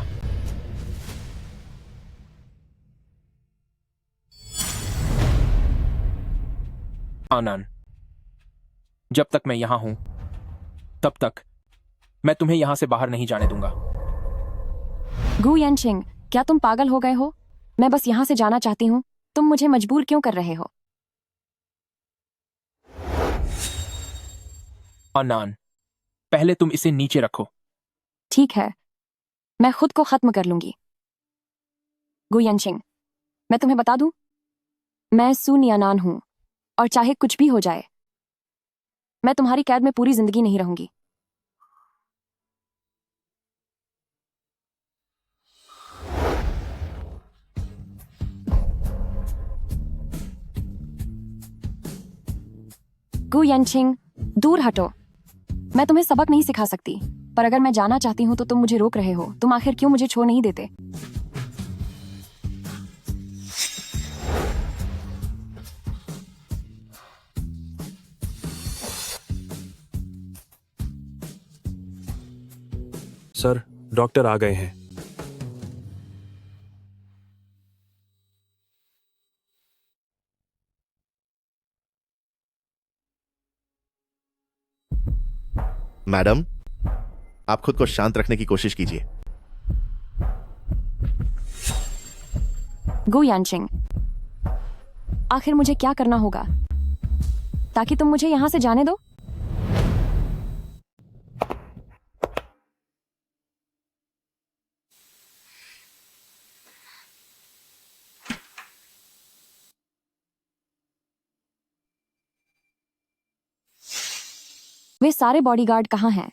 S3: आनंद, जब तक मैं यहां हूं तब तक मैं तुम्हें यहां से बाहर नहीं जाने दूंगा।
S1: गु यानचिंग, क्या तुम पागल हो गए हो? मैं बस यहाँ से जाना चाहती हूँ। तुम मुझे मजबूर क्यों कर रहे हो?
S3: अनान, पहले तुम इसे नीचे रखो।
S1: ठीक है, मैं खुद को खत्म कर लूंगी। गु यनशिंग, मैं तुम्हें बता दूं, मैं सू नियानान हूं, और चाहे कुछ भी हो जाए, मैं तुम्हारी कैद में पूरी जिंदगी नहीं रहूंगी। गु यनशिंग, दूर हटो। मैं तुम्हें सबक नहीं सिखा सकती, पर अगर मैं जाना चाहती हूं तो तुम मुझे रोक रहे हो। तुम आखिर क्यों मुझे छोड़ नहीं देते?
S14: सर, डॉक्टर आ गए हैं।
S13: मैडम, आप खुद को शांत रखने की कोशिश कीजिए।
S1: गु यानशिंग, आखिर मुझे क्या करना होगा ताकि तुम मुझे यहां से जाने दो? वे सारे बॉडीगार्ड कहाँ हैं?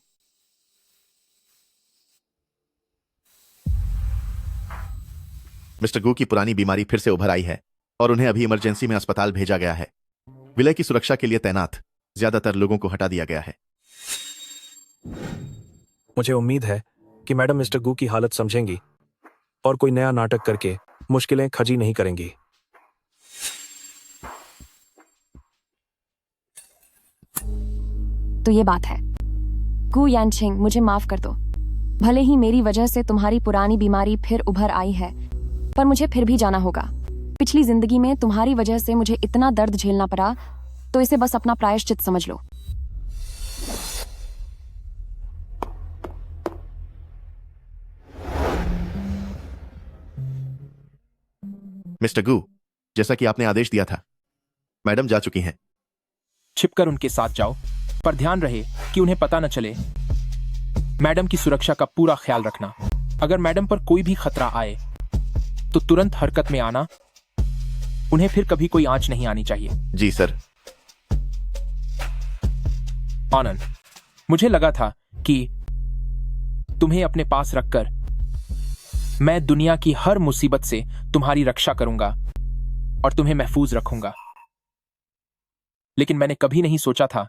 S13: मिस्टर गू की पुरानी बीमारी फिर से उभर आई है और उन्हें अभी इमरजेंसी में अस्पताल भेजा गया है। विलय की सुरक्षा के लिए तैनात ज्यादातर लोगों को हटा दिया गया है।
S14: मुझे उम्मीद है कि मैडम मिस्टर गू की हालत समझेंगी और कोई नया नाटक करके मुश्किलें खजी नहीं करेंगी।
S1: तो ये बात है। गु यानशिंग, मुझे माफ कर दो। भले ही मेरी वजह से तुम्हारी पुरानी बीमारी फिर उभर आई है, पर मुझे फिर भी जाना होगा। पिछली जिंदगी में तुम्हारी वजह से मुझे इतना दर्द झेलना पड़ा, तो इसे बस अपना प्रायश्चित समझ लो।
S13: मिस्टर गू, जैसा कि आपने आदेश दिया था, मैडम जा चुकी हैं।
S3: छिपकर उनके साथ जाओ, पर ध्यान रहे कि उन्हें पता न चले। मैडम की सुरक्षा का पूरा ख्याल रखना। अगर मैडम पर कोई भी खतरा आए तो तुरंत हरकत में आना। उन्हें फिर कभी कोई आंच नहीं आनी चाहिए।
S13: जी सर।
S3: आनंद, मुझे लगा था कि तुम्हें अपने पास रखकर मैं दुनिया की हर मुसीबत से तुम्हारी रक्षा करूंगा और तुम्हें महफूज रखूंगा, लेकिन मैंने कभी नहीं सोचा था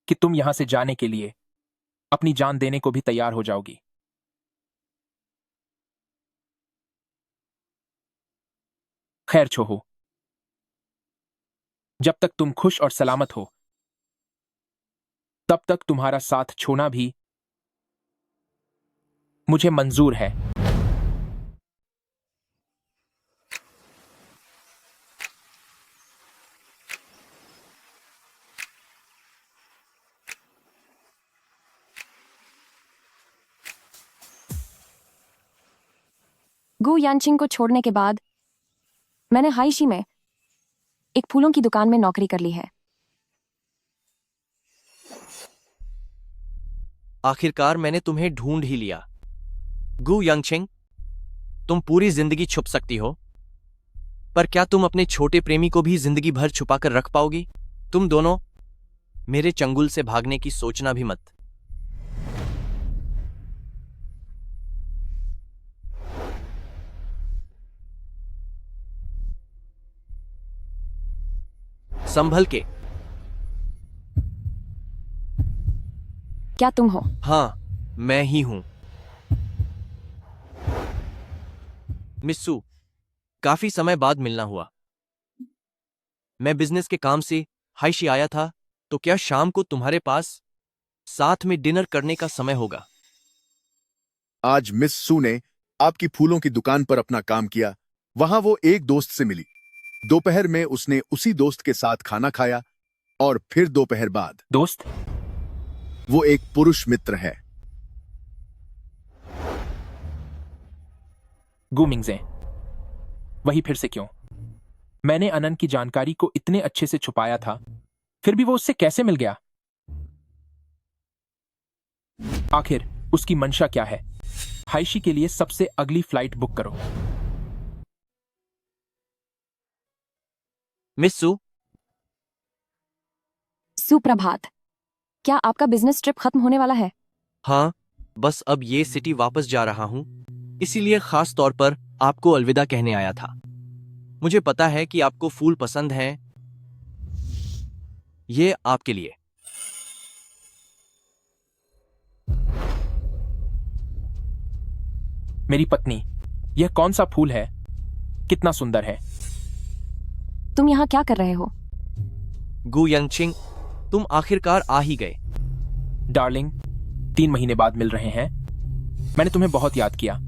S3: कि तुम यहां से जाने के लिए अपनी जान देने को भी तैयार हो जाओगी। खैर छोहो, जब तक तुम खुश और सलामत हो तब तक तुम्हारा साथ छोड़ना भी मुझे मंजूर है।
S1: गु यानशिंग को छोड़ने के बाद मैंने हाइशी में एक फूलों की दुकान में नौकरी कर ली है।
S10: आखिरकार मैंने तुम्हें ढूंढ ही लिया। गु यंगशिंग, तुम पूरी जिंदगी छुप सकती हो, पर क्या तुम अपने छोटे प्रेमी को भी जिंदगी भर छुपा कर रख पाओगी? तुम दोनों मेरे चंगुल से भागने की सोचना भी मत। संभल के।
S1: क्या तुम हो?
S10: हाँ, मैं ही हूं। मिस्सू, काफी समय बाद मिलना हुआ। मैं बिजनेस के काम से हाइशी आया था, तो क्या शाम को तुम्हारे पास साथ में डिनर करने का समय होगा?
S11: आज मिस सू ने आपकी फूलों की दुकान पर अपना काम किया। वहां वो एक दोस्त से मिली। दोपहर में उसने उसी दोस्त के साथ खाना खाया और फिर दोपहर बाद
S3: दोस्त?
S11: वो एक पुरुष मित्र है।
S3: गु मिंगजे, वही फिर से क्यों? मैंने अनन की जानकारी को इतने अच्छे से छुपाया था, फिर भी वो उससे कैसे मिल गया? आखिर उसकी मंशा क्या है? हाइशी के लिए सबसे अगली फ्लाइट बुक करो।
S10: मिस सू,
S1: सुप्रभात। क्या आपका बिजनेस ट्रिप खत्म होने वाला है?
S10: हाँ, बस अब ये सिटी वापस जा रहा हूँ, इसीलिए खास तौर पर आपको अलविदा कहने आया था। मुझे पता है कि आपको फूल पसंद हैं। ये आपके लिए।
S3: मेरी पत्नी, यह कौन सा फूल है? कितना सुंदर है।
S1: तुम यहाँ क्या कर रहे हो?
S10: गु यंगचिंग, तुम आखिरकार आ ही गए।
S3: डार्लिंग, 3 महीने बाद मिल रहे हैं। मैंने तुम्हें बहुत याद किया।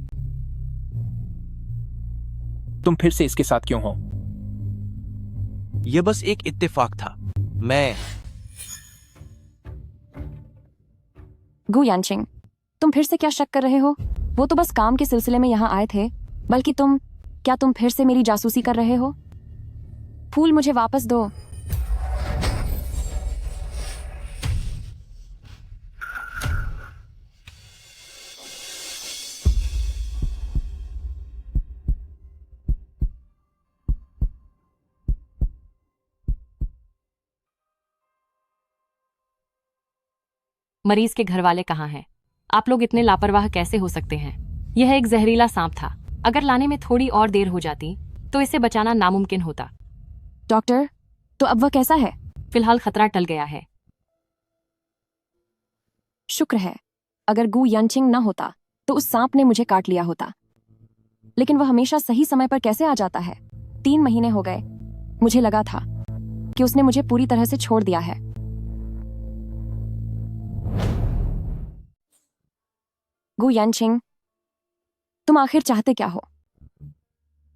S3: तुम फिर से इसके साथ क्यों हो?
S10: यह बस एक इत्तेफाक था। मैं
S1: गु यानचिंग, तुम फिर से क्या शक कर रहे हो? वो तो बस काम के सिलसिले में यहाँ आए थे। बल्कि क्या तुम फिर से मेरी जासूसी कर रहे हो? फूल मुझे वापस दो।
S15: मरीज के घर वाले कहाँ हैं? आप लोग इतने लापरवाह कैसे हो सकते हैं? यह एक जहरीला सांप था। अगर लाने में थोड़ी और देर हो जाती तो इसे बचाना नामुमकिन होता।
S1: डॉक्टर, तो अब वह कैसा है?
S15: फिलहाल खतरा टल गया है।
S1: शुक्र है। अगर गु यनचिंग न होता तो उस सांप ने मुझे काट लिया होता। लेकिन वह हमेशा सही समय पर कैसे आ जाता है? 3 महीने हो गए। मुझे लगा था कि उसने मुझे पूरी तरह से छोड़ दिया है। गु यनचिंग, तुम आखिर चाहते क्या हो?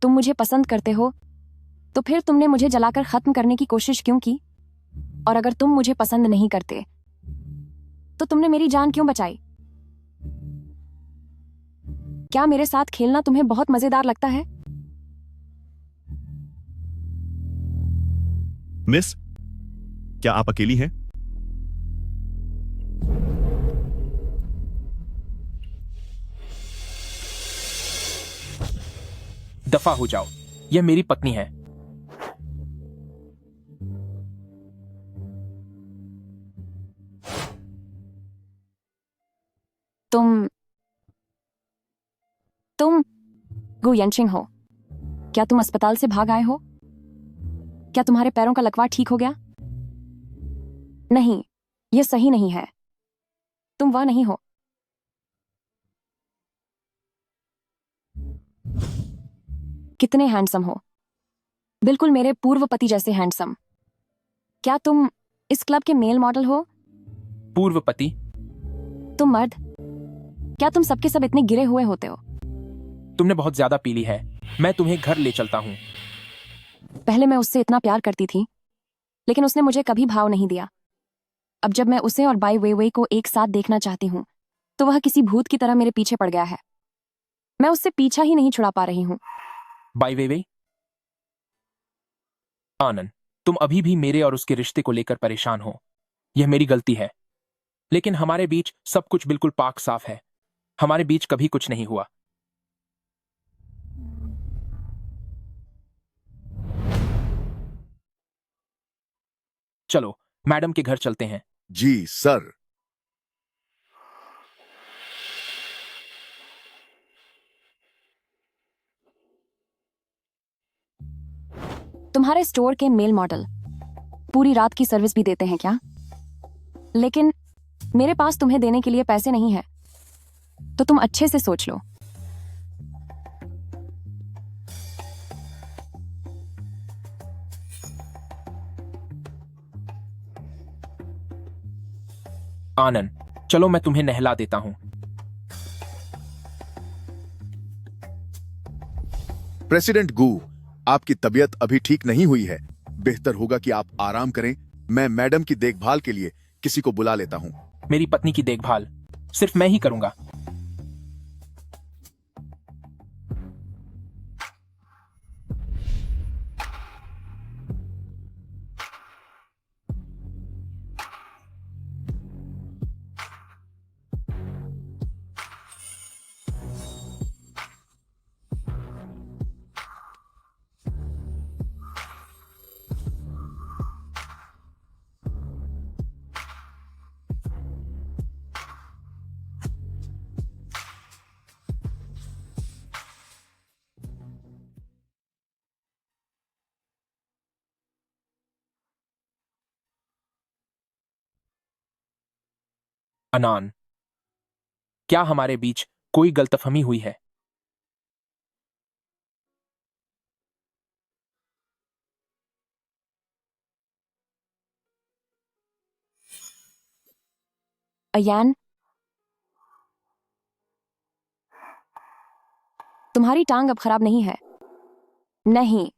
S1: तुम मुझे पसंद करते हो तो फिर तुमने मुझे जलाकर खत्म करने की कोशिश क्यों की? और अगर तुम मुझे पसंद नहीं करते तो तुमने मेरी जान क्यों बचाई? क्या मेरे साथ खेलना तुम्हें बहुत मजेदार लगता है?
S13: मिस, क्या आप अकेली हैं?
S3: दफा हो जाओ, यह मेरी पत्नी है।
S1: तुम गु यनचिंग हो? क्या तुम अस्पताल से भाग आए हो? क्या तुम्हारे पैरों का लकवा ठीक हो गया? नहीं, यह सही नहीं है। तुम वह नहीं हो। कितने हैंडसम हो, बिल्कुल मेरे पूर्व पति जैसे हैंडसम। क्या तुम इस क्लब के मेल मॉडल हो?
S3: पूर्व पति?
S1: तुम मर्द, क्या तुम सबके सब इतने गिरे हुए होते हो?
S3: तुमने बहुत ज्यादा पी ली है। मैं तुम्हें घर ले चलता हूँ।
S1: पहले मैं उससे इतना प्यार करती थी, लेकिन उसने मुझे कभी भाव नहीं दिया। अब जब मैं उसे और बाई वे को एक साथ देखना चाहती हूँ तो वह किसी भूत की तरह मेरे पीछे पड़ गया है। मैं उससे पीछा ही नहीं छुड़ा पा रही हूँ।
S3: बाई वे? आनंद, तुम अभी भी मेरे और उसके रिश्ते को लेकर परेशान हो। यह मेरी गलती है, लेकिन हमारे बीच सब कुछ बिल्कुल पाक साफ है। हमारे बीच कभी कुछ नहीं हुआ। चलो मैडम के घर चलते हैं।
S11: जी सर।
S1: तुम्हारे स्टोर के मेल मॉडल पूरी रात की सर्विस भी देते हैं क्या? लेकिन मेरे पास तुम्हें देने के लिए पैसे नहीं है, तो तुम अच्छे से सोच लो।
S3: आनंद, चलो मैं तुम्हें नहला देता हूं।
S11: प्रेसिडेंट गू, आपकी तबीयत अभी ठीक नहीं हुई है। बेहतर होगा कि आप आराम करें। मैं मैडम की देखभाल के लिए किसी को बुला लेता हूं।
S3: मेरी पत्नी की देखभाल सिर्फ मैं ही करूंगा। अनान, क्या हमारे बीच कोई गलतफहमी हुई है?
S1: अयान, तुम्हारी टांग अब खराब नहीं है। नहीं,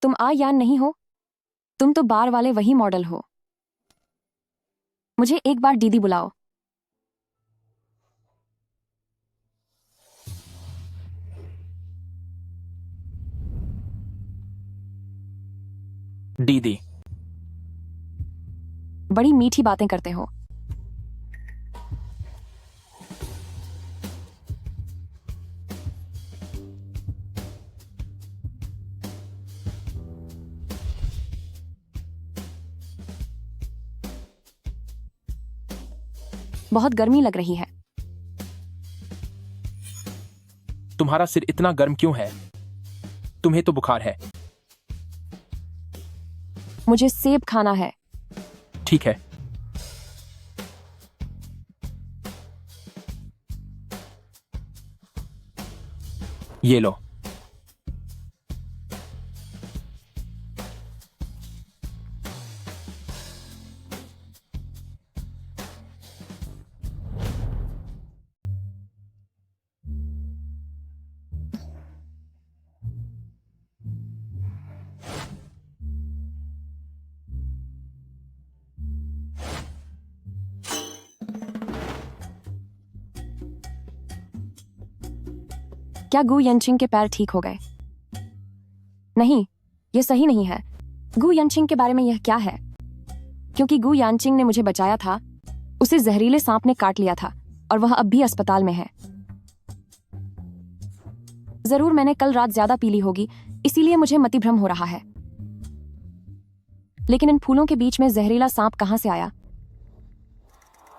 S1: तुम आयान नहीं हो, तुम तो बार वाले वही मॉडल हो। मुझे एक बार दीदी बुलाओ।
S3: दीदी,
S1: बड़ी मीठी बातें करते हो। बहुत गर्मी लग रही है।
S3: तुम्हारा सिर इतना गर्म क्यों है? तुम्हें तो बुखार है।
S1: मुझे सेब खाना है।
S3: ठीक है। ये लो।
S1: क्या गु यनचिंग के पैर ठीक हो गए? नहीं, यह सही नहीं है। गु यनचिंग के बारे में यह क्या है? क्योंकि गु यानचिंग ने मुझे बचाया था, उसे जहरीले सांप ने काट लिया था और वह अब भी अस्पताल में है। जरूर मैंने कल रात ज्यादा पी ली होगी, इसीलिए मुझे मतिभ्रम हो रहा है। लेकिन इन फूलों के बीच में जहरीला सांप कहां से आया?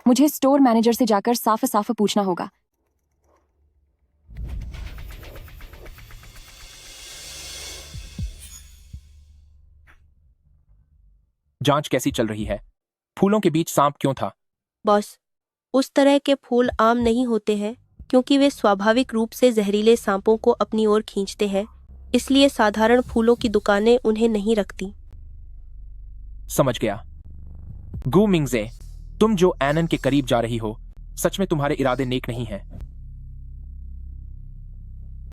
S1: मुझे स्टोर मैनेजर से जाकर साफ साफ पूछना होगा।
S3: जांच कैसी चल रही है? फूलों के बीच सांप क्यों था?
S16: बॉस, उस तरह के फूल आम नहीं होते हैं क्योंकि वे स्वाभाविक रूप से जहरीले सांपों को अपनी ओर खींचते हैं, इसलिए साधारण फूलों की दुकानें उन्हें नहीं रखती।
S3: समझ गया। गु मिंगजे, तुम जो एनन के करीब जा रही हो, सच में तुम्हारे इरादे नेक नहीं हैं।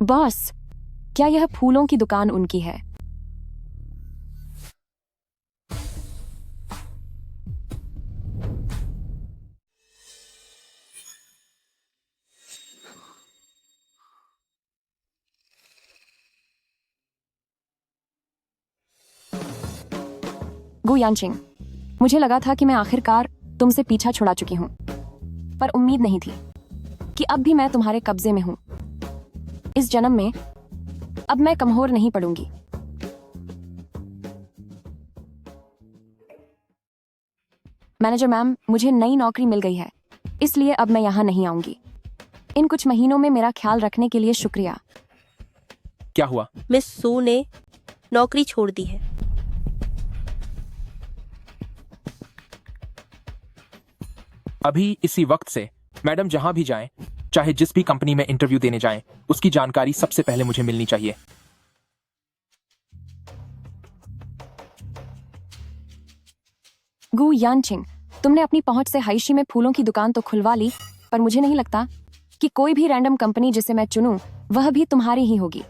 S1: बॉस, क्या यह फूलों की दुकान उनकी है? गु यानचिंग, मुझे लगा था कि मैं आखिरकार तुमसे पीछा छुड़ा चुकी हूं, पर उम्मीद नहीं थी कि अब भी मैं तुम्हारे कब्जे में हूं। इस जन्म में अब मैं कमजोर नहीं पड़ूंगी। मैनेजर मैम, मुझे नई नौकरी मिल गई है, इसलिए अब मैं यहां नहीं आऊंगी। इन कुछ महीनों में मेरा ख्याल रखने के लिए शुक्रिया।
S3: क्या हुआ?
S16: मिस सू ने नौकरी छोड़ दी है।
S3: अभी इसी वक्त से मैडम जहां भी जाएं, चाहे जिस भी कंपनी में इंटरव्यू देने जाएं, उसकी जानकारी सबसे पहले मुझे मिलनी चाहिए।
S1: गु यानचिंग, तुमने अपनी पहुंच से हाइशी में फूलों की दुकान तो खुलवा ली, पर मुझे नहीं लगता कि कोई भी रैंडम कंपनी जिसे मैं चुनूं वह भी तुम्हारी ही होगी।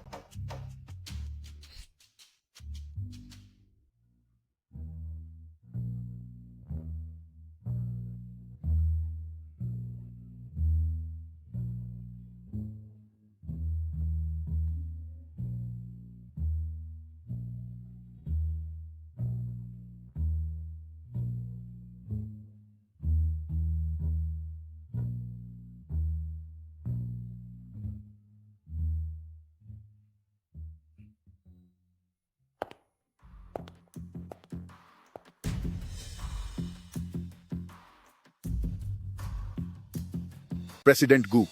S11: प्रेसिडेंट गु,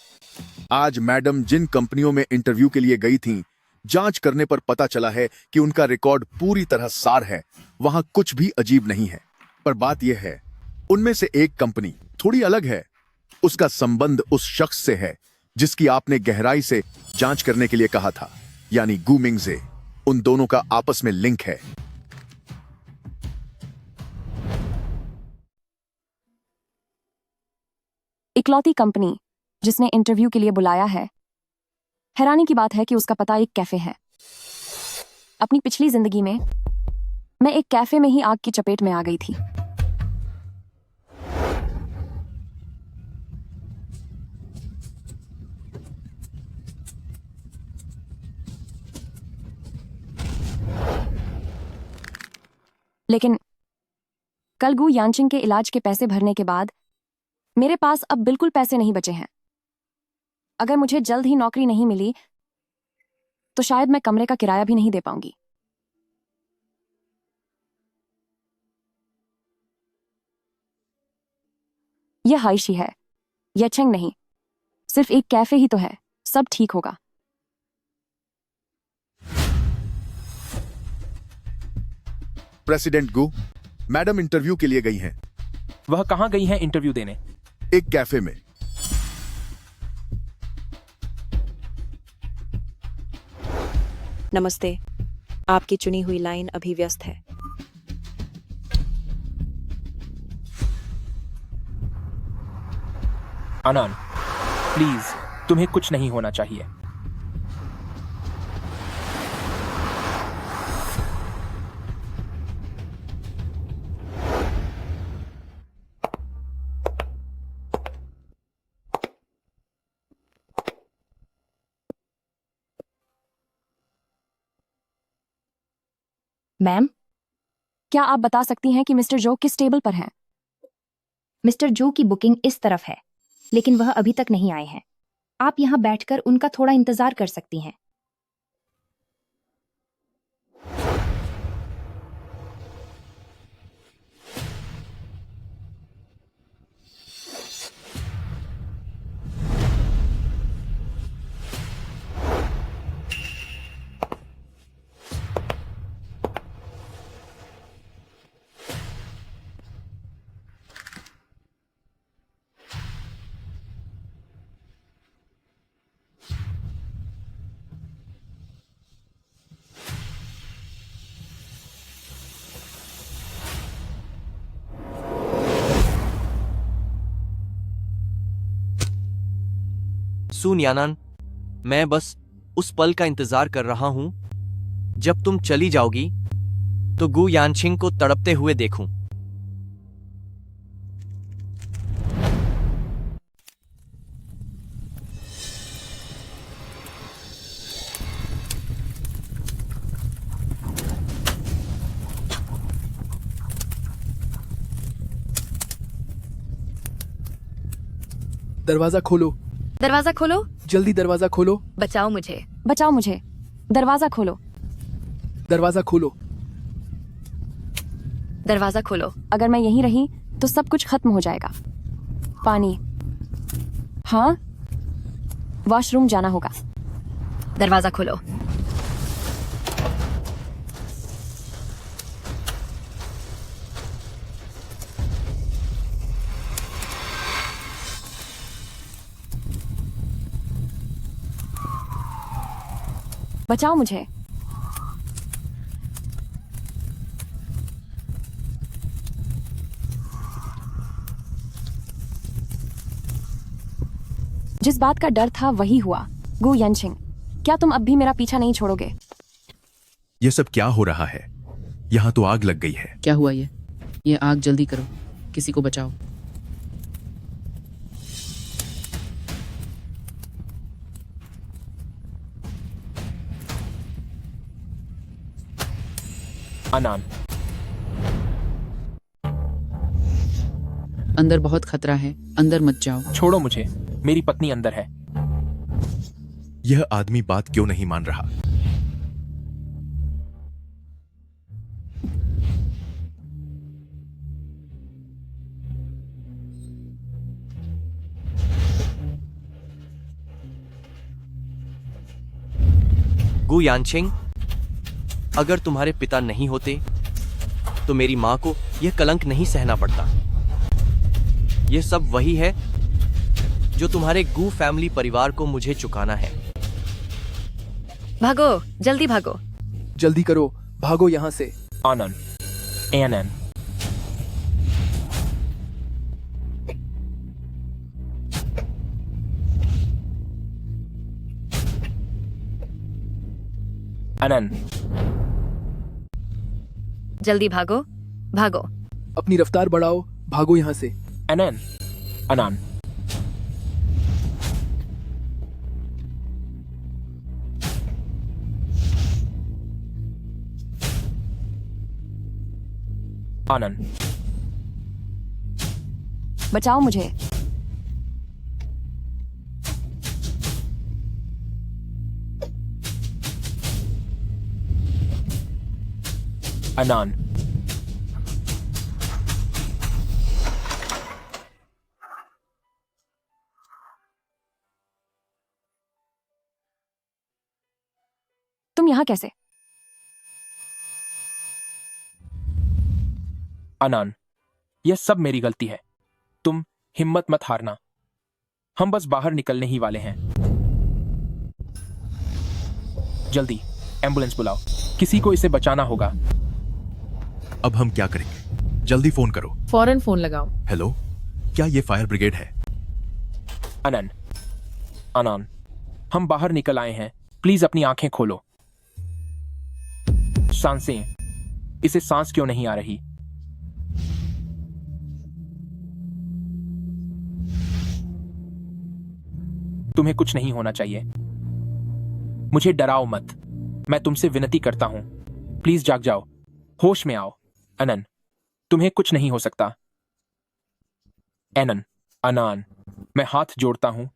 S11: आज मैडम जिन कंपनियों में इंटरव्यू के लिए गई थीं, जांच करने पर पता चला है कि उनका रिकॉर्ड पूरी तरह सार है, वहां कुछ भी अजीब नहीं है। पर बात यह है, उनमें से एक कंपनी थोड़ी अलग है। उसका संबंध उस शख्स से है जिसकी आपने गहराई से जांच करने के लिए कहा था, यानी गू मिंगजे। उन दोनों का आपस में लिंक है।
S1: इकलौती कंपनी जिसने इंटरव्यू के लिए बुलाया है। हैरानी की बात है कि उसका पता एक कैफे है। अपनी पिछली जिंदगी में मैं एक कैफे में ही आग की चपेट में आ गई थी। लेकिन कल गू यानचिंग के इलाज के पैसे भरने के बाद मेरे पास अब बिल्कुल पैसे नहीं बचे हैं। अगर मुझे जल्द ही नौकरी नहीं मिली तो शायद मैं कमरे का किराया भी नहीं दे पाऊंगी। यह हाइशी है, यचेंग नहीं। सिर्फ एक कैफे ही तो है, सब ठीक होगा।
S11: प्रेसिडेंट गू, मैडम इंटरव्यू के लिए गई हैं।
S3: वह कहाँ गई हैं इंटरव्यू देने?
S11: एक कैफे में।
S17: नमस्ते, आपकी चुनी हुई लाइन अभी व्यस्त है।
S3: अनान, प्लीज, तुम्हें कुछ नहीं होना चाहिए।
S1: मैम, क्या आप बता सकती हैं कि मिस्टर जो किस टेबल पर हैं?
S18: मिस्टर जो की बुकिंग इस तरफ है, लेकिन वह अभी तक नहीं आए हैं। आप यहाँ बैठकर उनका थोड़ा इंतजार कर सकती हैं।
S10: सुन यानान, मैं बस उस पल का इंतजार कर रहा हूं जब तुम चली जाओगी तो गू यानशिंग को तड़पते हुए देखूं।
S5: दरवाजा खोलो,
S4: दरवाजा खोलो,
S5: जल्दी दरवाजा खोलो।
S4: बचाओ मुझे,
S1: बचाओ मुझे, दरवाजा खोलो,
S5: दरवाजा खोलो।
S4: दरवाजा खोलो।
S1: अगर मैं यहीं रही तो सब कुछ खत्म हो जाएगा। पानी। हाँ, वॉशरूम जाना होगा।
S4: दरवाजा खोलो।
S1: बचाओ मुझे। जिस बात का डर था वही हुआ। गू यानशिंग, क्या तुम अब भी मेरा पीछा नहीं छोड़ोगे?
S19: ये सब क्या हो रहा है? यहाँ तो आग लग गई है।
S20: क्या हुआ ये आग जल्दी करो, किसी को बचाओ।
S3: अनान,
S20: अंदर बहुत खतरा है, अंदर मत जाओ।
S3: छोड़ो मुझे, मेरी पत्नी अंदर है।
S19: यह आदमी बात क्यों नहीं मान रहा?
S10: गू यानशिंग, अगर तुम्हारे पिता नहीं होते तो मेरी मां को यह कलंक नहीं सहना पड़ता। यह सब वही है जो तुम्हारे गू फैमिली परिवार को मुझे चुकाना है।
S4: भागो, जल्दी भागो।
S5: जल्दी करो, भागो यहाँ से।
S3: आनंद, एएनएन। अनन,
S4: जल्दी भागो, भागो।
S5: अपनी रफ्तार बढ़ाओ, भागो यहाँ से।
S3: अनन, अनान। आनंद,
S1: बचाओ मुझे।
S3: अनान।
S1: तुम यहाँ कैसे?
S3: अनान, यह सब मेरी गलती है। तुम हिम्मत मत हारना। हम बस बाहर निकलने ही वाले हैं। जल्दी एम्बुलेंस बुलाओ, किसी को इसे बचाना होगा।
S19: अब हम क्या करेंगे? जल्दी फोन करो।
S2: फौरन फोन लगाओ।
S19: हेलो, क्या ये फायर ब्रिगेड है?
S3: अनन, अनान, हम बाहर निकल आए हैं। प्लीज अपनी आंखें खोलो। सांसें, इसे सांस क्यों नहीं आ रही? तुम्हें कुछ नहीं होना चाहिए। मुझे डराओ मत। मैं तुमसे विनती करता हूं, प्लीज जाग जाओ, होश में आओ। अनन, तुम्हें कुछ नहीं हो सकता। एनन, अनान, मैं हाथ जोड़ता हूं,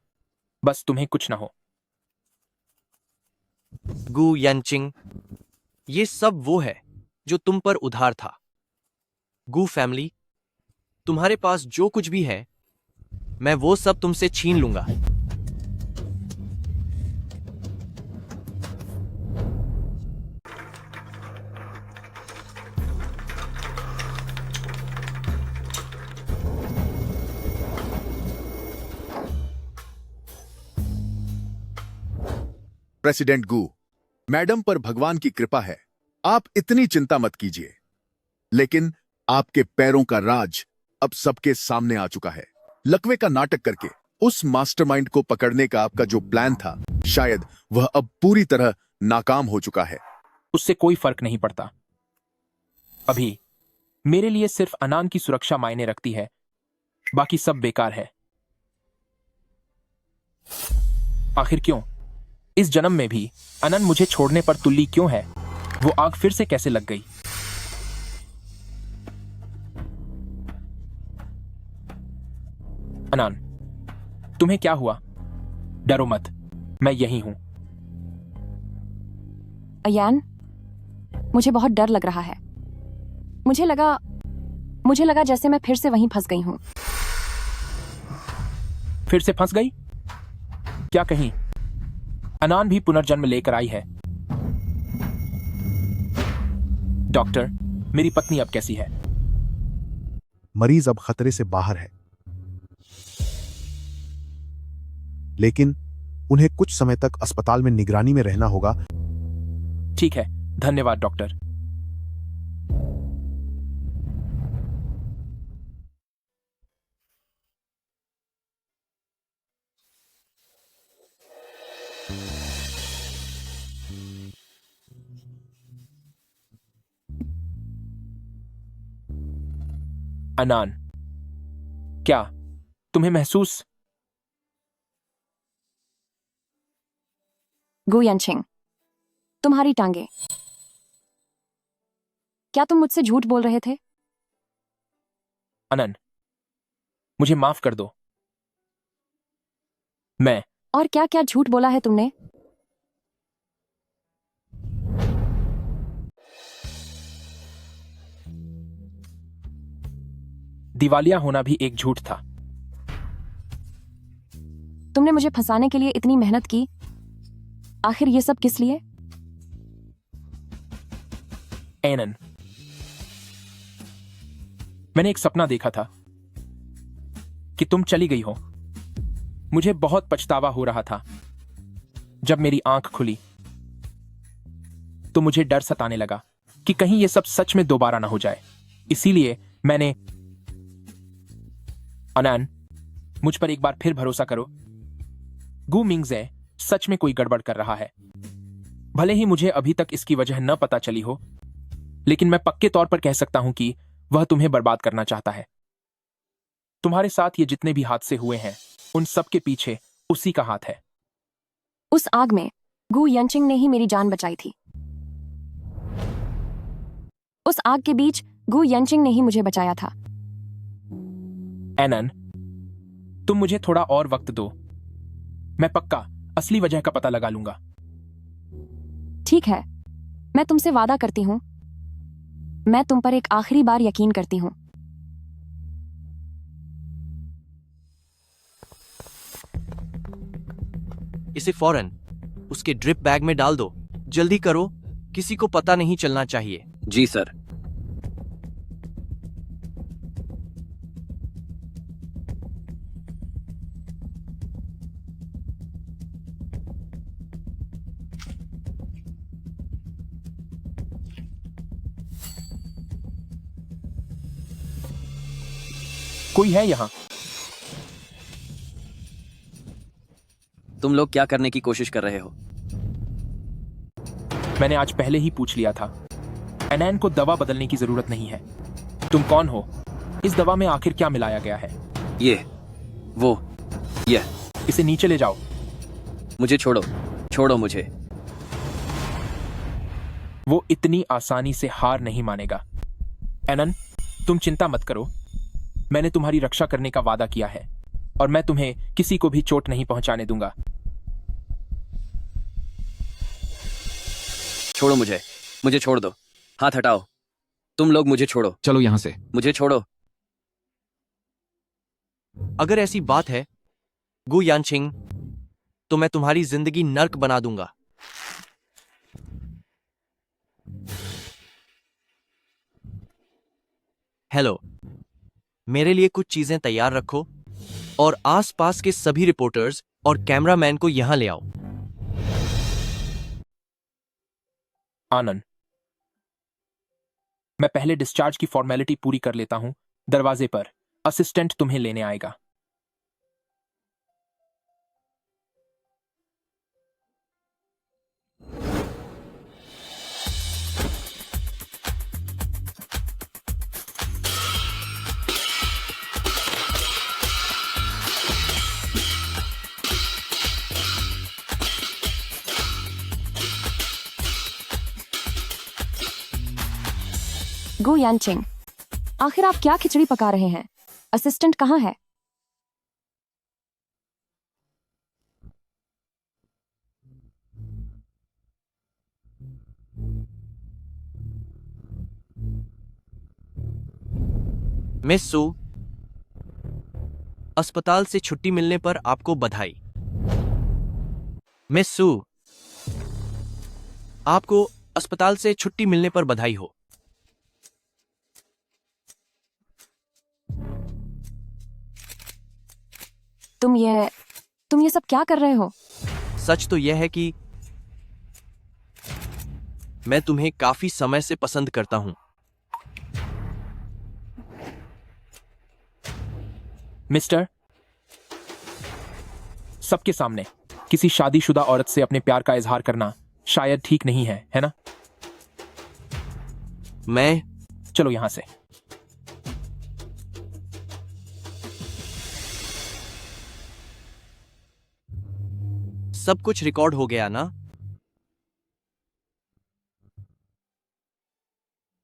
S3: बस तुम्हें कुछ ना हो।
S10: गू यनचिंग, ये सब वो है जो तुम पर उधार था। गू फैमिली, तुम्हारे पास जो कुछ भी है, मैं वो सब तुमसे छीन लूंगा।
S11: प्रेसिडेंट गू, मैडम पर भगवान की कृपा है। आप इतनी चिंता मत कीजिए। लेकिन आपके पैरों का राज अब सबके सामने आ चुका है। लकवे का नाटक करके उस मास्टरमाइंड को पकड़ने का आपका जो प्लान था, शायद वह अब पूरी तरह नाकाम हो चुका है।
S3: उससे कोई फर्क नहीं पड़ता। अभी मेरे लिए सिर्फ अनान की सुरक्षा मायने रखती है, बाकी सब बेकार है। आखिर क्यों? इस जन्म में भी अनन मुझे छोड़ने पर तुल्ली क्यों है? वो आग फिर से कैसे लग गई? अनान, तुम्हें क्या हुआ? डरो मत, मैं यही हूं।
S1: अयान, मुझे बहुत डर लग रहा है। मुझे लगा जैसे मैं फिर से वहीं फंस गई हूं।
S3: फिर से फंस गई? क्या कहीं अनान भी पुनर्जन्म लेकर आई है? डॉक्टर, मेरी पत्नी अब कैसी है?
S21: मरीज अब खतरे से बाहर है, लेकिन उन्हें कुछ समय तक अस्पताल में निगरानी में रहना होगा।
S3: ठीक है, धन्यवाद डॉक्टर। अनान, क्या तुम्हें महसूस?
S1: गू यनचिंग, तुम्हारी टांगे। क्या तुम मुझसे झूठ बोल रहे थे?
S3: अनन, मुझे माफ कर दो। मैं
S1: और क्या क्या झूठ बोला है तुमने?
S3: दिवालिया होना भी एक झूठ था।
S1: तुमने मुझे फंसाने के लिए इतनी मेहनत की, आखिर ये सब किस लिए?
S3: एनन, मैंने एक सपना देखा था कि तुम चली गई हो। मुझे बहुत पछतावा हो रहा था। जब मेरी आंख खुली तो मुझे डर सताने लगा कि कहीं यह सब सच में दोबारा ना हो जाए। इसीलिए मैंने अनैन, मुझ पर एक बार फिर भरोसा करो। गु मिंगजे सच में कोई गड़बड़ कर रहा है। भले ही मुझे अभी तक इसकी वजह न पता चली हो, लेकिन मैं पक्के तौर पर कह सकता हूं कि वह तुम्हें बर्बाद करना चाहता है। तुम्हारे साथ ये जितने भी हादसे हुए हैं, उन सब के पीछे उसी का हाथ है।
S1: उस आग में गु यंचिंग ने ही मेरी जान बचाई थी। उस आग के बीच गु यंचिंग ने ही मुझे बचाया था।
S3: एनन, तुम मुझे थोड़ा और वक्त दो। मैं पक्का असली वजह का पता लगा लूंगा।
S1: ठीक है, मैं तुमसे वादा करती हूं। मैं तुम पर एक आखिरी बार यकीन करती हूं।
S10: इसे फौरन उसके ड्रिप बैग में डाल दो। जल्दी करो, किसी को पता नहीं चलना चाहिए।
S8: जी सर।
S3: कोई है यहां?
S8: तुम लोग क्या करने की कोशिश कर रहे हो?
S3: मैंने आज पहले ही पूछ लिया था। एनैन को दवा बदलने की जरूरत नहीं है। तुम कौन हो? इस दवा में आखिर क्या मिलाया गया है?
S8: ये
S3: इसे नीचे ले जाओ।
S8: मुझे छोड़ो, छोड़ो मुझे।
S3: वो इतनी आसानी से हार नहीं मानेगा। एनन, तुम चिंता मत करो। मैंने तुम्हारी रक्षा करने का वादा किया है और मैं तुम्हें किसी को भी चोट नहीं पहुंचाने दूंगा।
S8: छोड़ो मुझे छोड़ दो। हाथ हटाओ। तुम लोग मुझे छोड़ो।
S20: चलो यहां से।
S8: मुझे छोड़ो।
S10: अगर ऐसी बात है गु यानचिंग, तो मैं तुम्हारी जिंदगी नर्क बना दूंगा। हेलो, मेरे लिए कुछ चीजें तैयार रखो और आसपास के सभी रिपोर्टर्स और कैमरामैन को यहां ले आओ।
S3: आनंद, मैं पहले डिस्चार्ज की फॉर्मेलिटी पूरी कर लेता हूं। दरवाजे पर असिस्टेंट तुम्हें लेने आएगा।
S1: गु यानचिंग, आखिर आप क्या खिचड़ी पका रहे हैं? असिस्टेंट कहाँ है?
S10: मिस सू, अस्पताल से छुट्टी मिलने पर आपको बधाई। मिस सू, आपको अस्पताल से छुट्टी मिलने पर बधाई हो।
S1: तुम ये सब क्या कर रहे हो?
S10: सच तो यह है कि मैं तुम्हें काफी समय से पसंद करता हूं।
S3: मिस्टर, सबके सामने किसी शादीशुदा औरत से अपने प्यार का इजहार करना शायद ठीक नहीं है ना?
S10: चलो
S3: यहां से।
S10: सब कुछ रिकॉर्ड हो गया ना?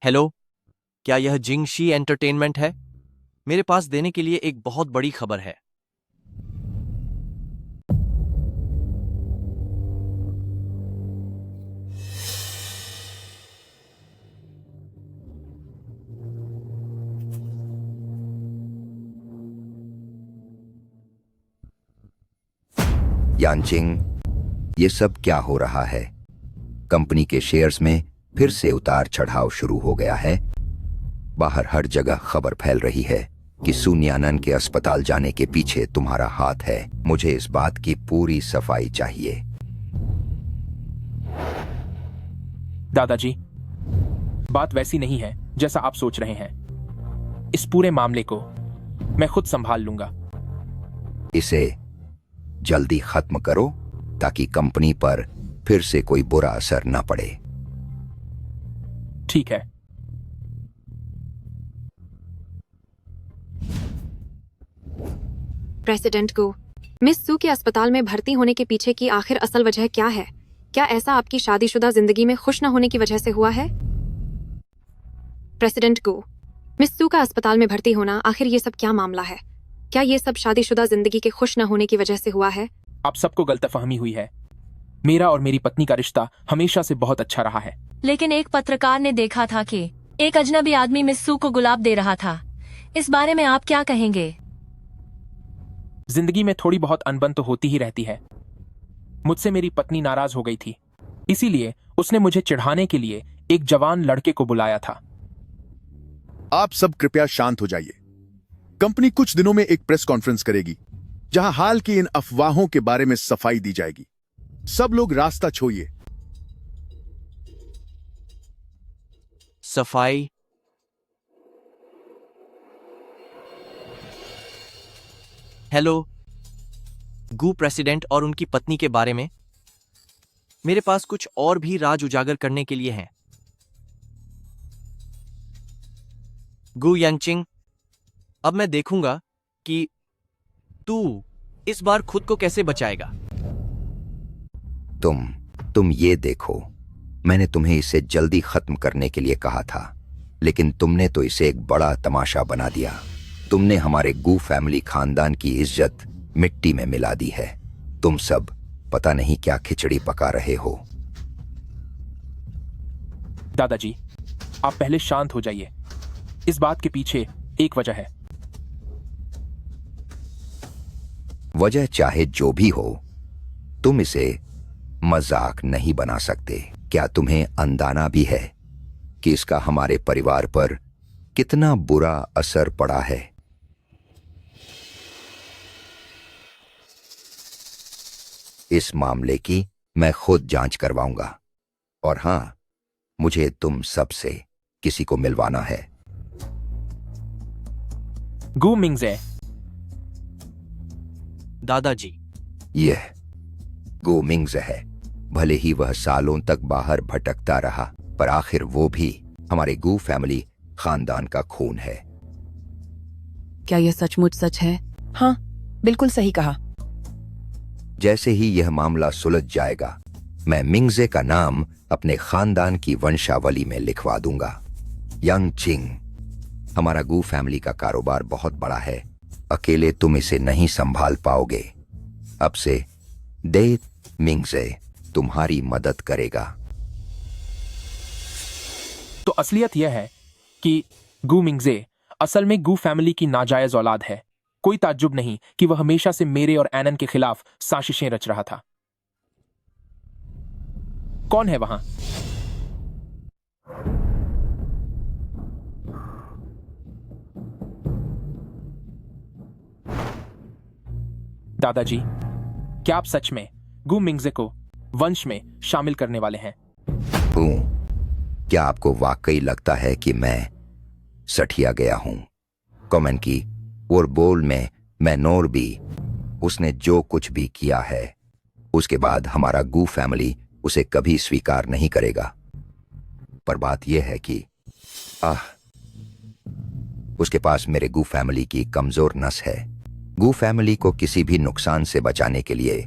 S10: हेलो, क्या यह जिंगशी एंटरटेनमेंट है? मेरे पास देने के लिए एक बहुत बड़ी खबर है।
S22: यानचिंग, ये सब क्या हो रहा है? कंपनी के शेयर्स में फिर से उतार चढ़ाव शुरू हो गया है। बाहर हर जगह खबर फैल रही है कि सुन्यानन के अस्पताल जाने के पीछे तुम्हारा हाथ है। मुझे इस बात की पूरी सफाई चाहिए।
S3: दादाजी, बात वैसी नहीं है जैसा आप सोच रहे हैं। इस पूरे मामले को मैं खुद संभाल लूंगा।
S22: इसे जल्दी खत्म करो ताकि कंपनी पर फिर से कोई बुरा असर न पड़े।
S3: ठीक है।
S7: प्रेसिडेंट गो, मिस सू के अस्पताल में भर्ती होने के पीछे की आखिर असल वजह क्या है? क्या ऐसा आपकी शादीशुदा जिंदगी में खुश न होने की वजह से हुआ है? प्रेसिडेंट गो, मिस सू का अस्पताल में भर्ती होना, आखिर ये सब क्या मामला है? क्या ये सब शादीशुदा जिंदगी के खुश न होने की वजह से हुआ है?
S3: आप सबको गलतफहमी हुई है। मेरा और मेरी पत्नी का रिश्ता हमेशा से बहुत अच्छा रहा है।
S9: लेकिन एक पत्रकार ने देखा था कि एक अजनबी आदमी मिस सू को गुलाब दे रहा था। इस बारे में आप क्या कहेंगे?
S3: जिंदगी में थोड़ी बहुत अनबन तो होती ही रहती है। मुझसे मेरी पत्नी नाराज हो गई थी, इसीलिए उसने मुझे चिढ़ाने के लिए एक जवान लड़के को बुलाया था।
S11: आप सब कृपया शांत हो जाइए। कंपनी कुछ दिनों में एक प्रेस कॉन्फ्रेंस करेगी जहां हाल की इन अफवाहों के बारे में सफाई दी जाएगी। सब लोग रास्ता छोड़िए।
S10: सफाई। हेलो गू प्रेसिडेंट और उनकी पत्नी के बारे में मेरे पास कुछ और भी राज उजागर करने के लिए हैं। गू यांगचिंग, अब मैं देखूंगा कि तू इस बार खुद को कैसे बचाएगा।
S22: तुम ये देखो, मैंने तुम्हें इसे जल्दी खत्म करने के लिए कहा था, लेकिन तुमने तो इसे एक बड़ा तमाशा बना दिया। तुमने हमारे गू फैमिली खानदान की इज्जत मिट्टी में मिला दी है। तुम सब पता नहीं क्या खिचड़ी पका रहे हो।
S3: दादाजी, आप पहले शांत हो जाइए। इस बात के पीछे एक वजह है।
S22: वजह चाहे जो भी हो, तुम इसे मजाक नहीं बना सकते। क्या तुम्हें अंदाना भी है कि इसका हमारे परिवार पर कितना बुरा असर पड़ा है? इस मामले की मैं खुद जांच करवाऊंगा। और हां, मुझे तुम सबसे किसी को मिलवाना है।
S3: गू मिंगजे।
S10: दादाजी,
S22: यह गू मिंगजे है। भले ही वह सालों तक बाहर भटकता रहा, पर आखिर वो भी हमारे गू फैमिली खानदान का खून है।
S23: क्या यह सचमुच सच है? हाँ, बिल्कुल सही कहा।
S22: जैसे ही यह मामला सुलझ जाएगा, मैं मिंगजे का नाम अपने खानदान की वंशावली में लिखवा दूंगा। यांगचिंग, हमारा गू फैमिली का कारोबार बहुत बड़ा है। अकेले तुम इसे नहीं संभाल पाओगे। अब से दे मिंगजे तुम्हारी मदद करेगा।
S3: तो असलियत यह है कि गू मिंगजे असल में गू फैमिली की नाजायज औलाद है। कोई ताज्जुब नहीं कि वह हमेशा से मेरे और एनन के खिलाफ साजिशें रच रहा था। कौन है वहां? दादाजी, क्या आप सच में गू मिंगजे को वंश में शामिल करने वाले हैं?
S22: क्या आपको वाकई लगता है कि मैं सठिया गया हूं? कमेंट की और बोल में मैं नोर भी उसने जो कुछ भी किया है, उसके बाद हमारा गू फैमिली उसे कभी स्वीकार नहीं करेगा। पर बात यह है कि उसके पास मेरे गू फैमिली की कमजोर नस है। गू फैमिली को किसी भी नुकसान से बचाने के लिए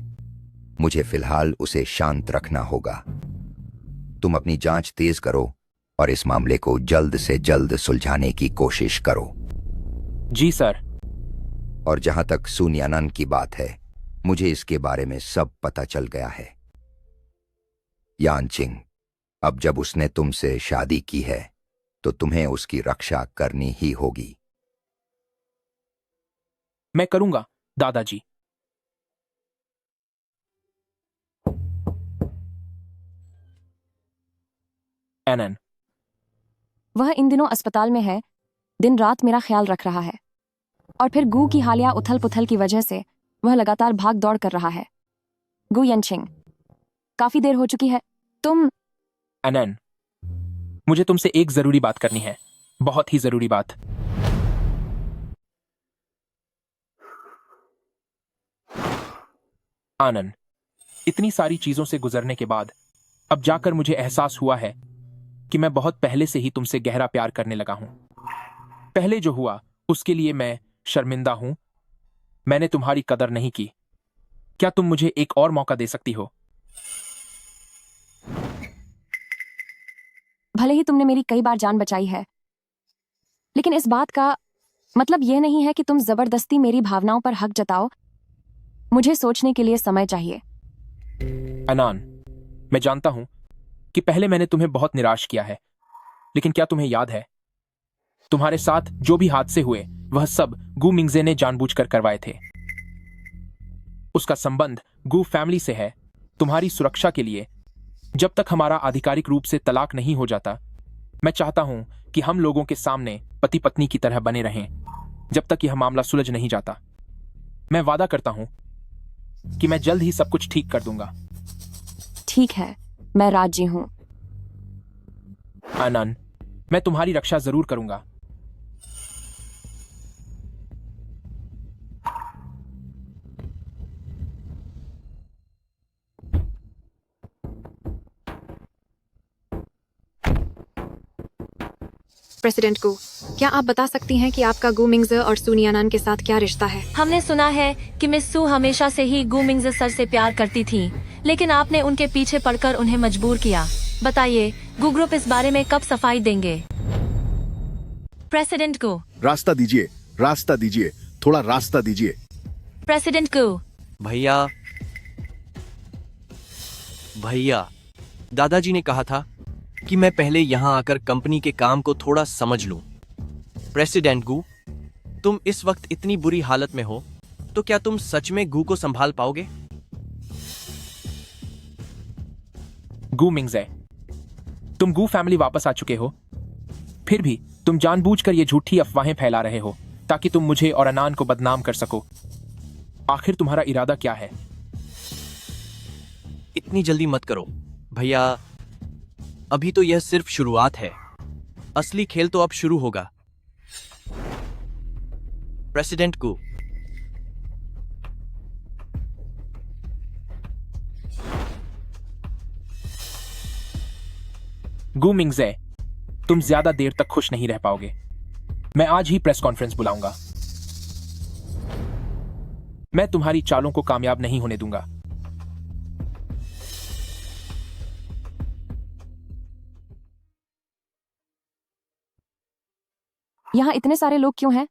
S22: मुझे फिलहाल उसे शांत रखना होगा। तुम अपनी जांच तेज करो और इस मामले को जल्द से जल्द सुलझाने की कोशिश करो।
S3: जी सर।
S22: और जहां तक सुन्यानन की बात है, मुझे इसके बारे में सब पता चल गया है। यांगचिंग, अब जब उसने तुमसे शादी की है तो तुम्हें उसकी रक्षा करनी ही होगी।
S3: मैं करूंगा दादाजी। एनन,
S1: वह इन दिनों अस्पताल में है। दिन रात मेरा ख्याल रख रहा है। और फिर गू की हालिया उथल पुथल की वजह से वह लगातार भाग दौड़ कर रहा है। गू यनचिंग, काफी देर हो चुकी है। तुम
S3: अनन, मुझे तुमसे एक जरूरी बात करनी है, बहुत ही जरूरी बात। आनंद, इतनी सारी चीजों से गुजरने के बाद अब जाकर मुझे एहसास हुआ है कि मैं बहुत पहले से ही तुमसे गहरा प्यार करने लगा हूं। पहले जो हुआ उसके लिए मैं शर्मिंदा हूं। मैंने तुम्हारी कदर नहीं की। क्या तुम मुझे एक और मौका दे सकती हो?
S1: भले ही तुमने मेरी कई बार जान बचाई है, लेकिन इस बात का मतलब यह नहीं है कि तुम जबरदस्ती मेरी भावनाओं पर हक जताओ। मुझे सोचने के लिए समय चाहिए।
S3: अनान, मैं जानता हूं कि पहले मैंने तुम्हें बहुत निराश किया है, लेकिन क्या तुम्हें याद है तुम्हारे साथ जो भी हादसे हुए वह सब गू मिंगजे ने जानबूझकर करवाए थे। उसका संबंध गू फैमिली से है। तुम्हारी सुरक्षा के लिए जब तक हमारा आधिकारिक रूप से तलाक नहीं हो जाता, मैं चाहता हूं कि हम लोगों के सामने पति पत्नी की तरह बने रहें जब तक यह मामला सुलझ नहीं जाता। मैं वादा करता हूं कि मैं जल्द ही सब कुछ ठीक कर दूंगा।
S1: ठीक है, मैं राजी हूं।
S3: आनंद, मैं तुम्हारी रक्षा जरूर करूंगा।
S7: प्रेसिडेंट गू, क्या आप बता सकती हैं कि आपका गू मिंगजे और सुनियानान के साथ क्या रिश्ता है?
S9: हमने सुना है कि मिस सू हमेशा से ही गू मिंगजे सर से प्यार करती थी, लेकिन आपने उनके पीछे पड़कर उन्हें मजबूर किया। बताइए, गू ग्रुप इस बारे में कब सफाई देंगे? प्रेसिडेंट गू।
S11: रास्ता दीजिए, रास्ता दीजिए, थोड़ा रास्ता दीजिए।
S9: प्रेसिडेंट गू।
S10: भैया, भैया, दादाजी ने कहा था कि मैं पहले यहां आकर कंपनी के काम को थोड़ा समझ लूं। प्रेसिडेंट गू, तुम इस वक्त इतनी बुरी हालत में हो, तो क्या तुम सच में गू को संभाल पाओगे?
S3: गू मिंगजे, तुम गू फैमिली वापस आ चुके हो, फिर भी तुम जानबूझकर ये झूठी अफवाहें फैला रहे हो ताकि तुम मुझे और अनान को बदनाम कर सको। आखिर तुम्हारा इरादा क्या है?
S10: इतनी जल्दी मत करो भैया, अभी तो यह सिर्फ शुरुआत है। असली खेल तो अब शुरू होगा। प्रेसिडेंट गू,
S3: गू मिंगजे, तुम ज्यादा देर तक खुश नहीं रह पाओगे। मैं आज ही प्रेस कॉन्फ्रेंस बुलाऊंगा। मैं तुम्हारी चालों को कामयाब नहीं होने दूंगा।
S1: यहाँ इतने सारे लोग क्यों हैं?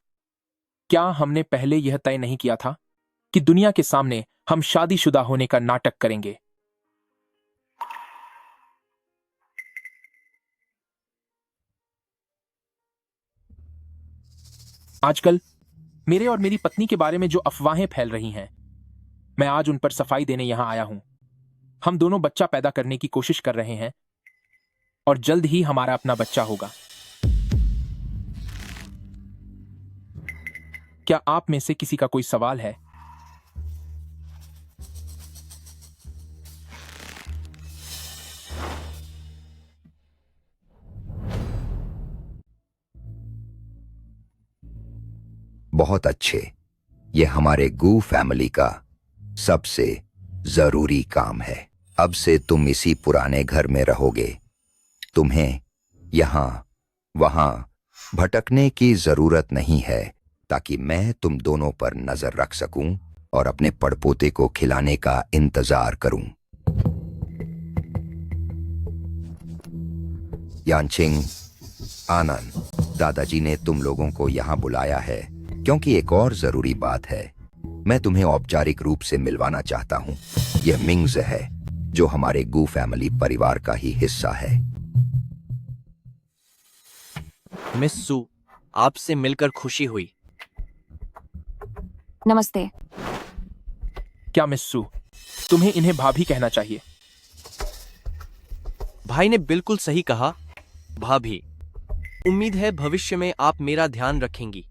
S3: क्या हमने पहले यह तय नहीं किया था कि दुनिया के सामने हम शादीशुदा होने का नाटक करेंगे? आजकल मेरे और मेरी पत्नी के बारे में जो अफवाहें फैल रही हैं, मैं आज उन पर सफाई देने यहां आया हूं। हम दोनों बच्चा पैदा करने की कोशिश कर रहे हैं और जल्द ही हमारा अपना बच्चा होगा। क्या आप में से किसी का कोई सवाल है?
S22: बहुत अच्छे। ये हमारे गू फैमिली का सबसे जरूरी काम है। अब से तुम इसी पुराने घर में रहोगे। तुम्हें यहां वहां भटकने की जरूरत नहीं है, ताकि मैं तुम दोनों पर नजर रख सकूं और अपने पड़पोते को खिलाने का इंतजार करूं। यानचिंग, आनंद, दादाजी ने तुम लोगों को यहां बुलाया है क्योंकि एक और जरूरी बात है। मैं तुम्हें औपचारिक रूप से मिलवाना चाहता हूं। यह मिंग्स है, जो हमारे गू फैमिली परिवार का ही हिस्सा है।
S10: मिस सू, आपसे मिलकर खुशी हुई।
S1: नमस्ते।
S3: क्या मिस सू, तुम्हें इन्हें भाभी कहना चाहिए।
S10: भाई ने बिल्कुल सही कहा, भाभी। उम्मीद है भविष्य में आप मेरा ध्यान रखेंगी।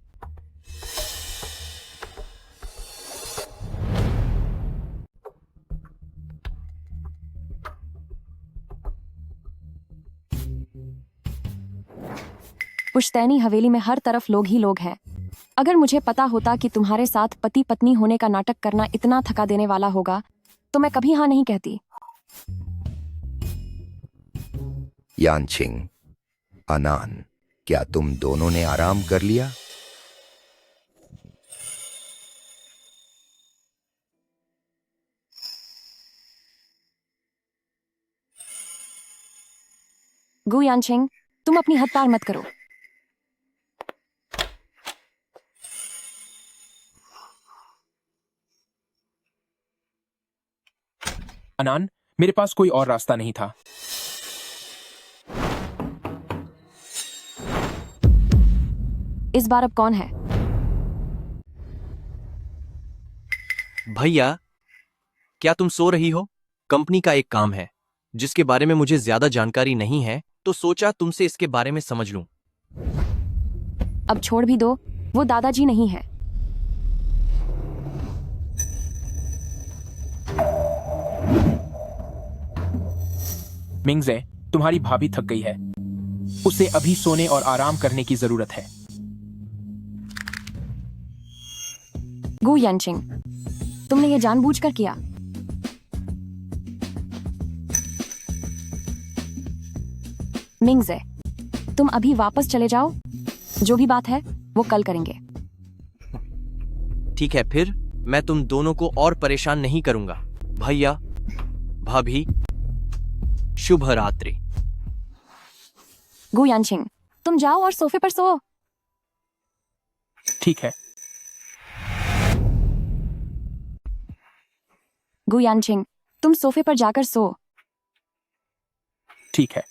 S1: पुश्तैनी हवेली में हर तरफ लोग ही लोग हैं। अगर मुझे पता होता कि तुम्हारे साथ पति पत्नी होने का नाटक करना इतना थका देने वाला होगा तो मैं कभी हाँ नहीं कहती।
S22: यानचिंग, अनान, क्या तुम दोनों ने आराम कर लिया?
S1: गु यानचिंग, तुम अपनी हद पार मत करो।
S3: अनान, मेरे पास कोई और रास्ता नहीं था।
S1: इस बार अब कौन है?
S10: भैया, क्या तुम सो रही हो? कंपनी का एक काम है जिसके बारे में मुझे ज्यादा जानकारी नहीं है, तो सोचा तुमसे इसके बारे में समझ लूं।
S1: अब छोड़ भी दो, वो दादाजी नहीं है।
S3: मिंगजे, तुम्हारी भाभी थक गई है। उसे अभी सोने और आराम करने की जरूरत है।
S1: गु यानचिंग, तुमने ये जानबूझकर किया। मिंगजे, तुम अभी वापस चले जाओ। जो भी बात है वो कल करेंगे।
S10: ठीक है, फिर मैं तुम दोनों को और परेशान नहीं करूंगा। भैया, भाभी, शुभ रात्रि।
S1: गु यानचिंग, तुम जाओ और सोफे पर सो।
S3: ठीक है।
S1: गु यानचिंग, तुम सोफे पर जाकर सो।
S3: ठीक है।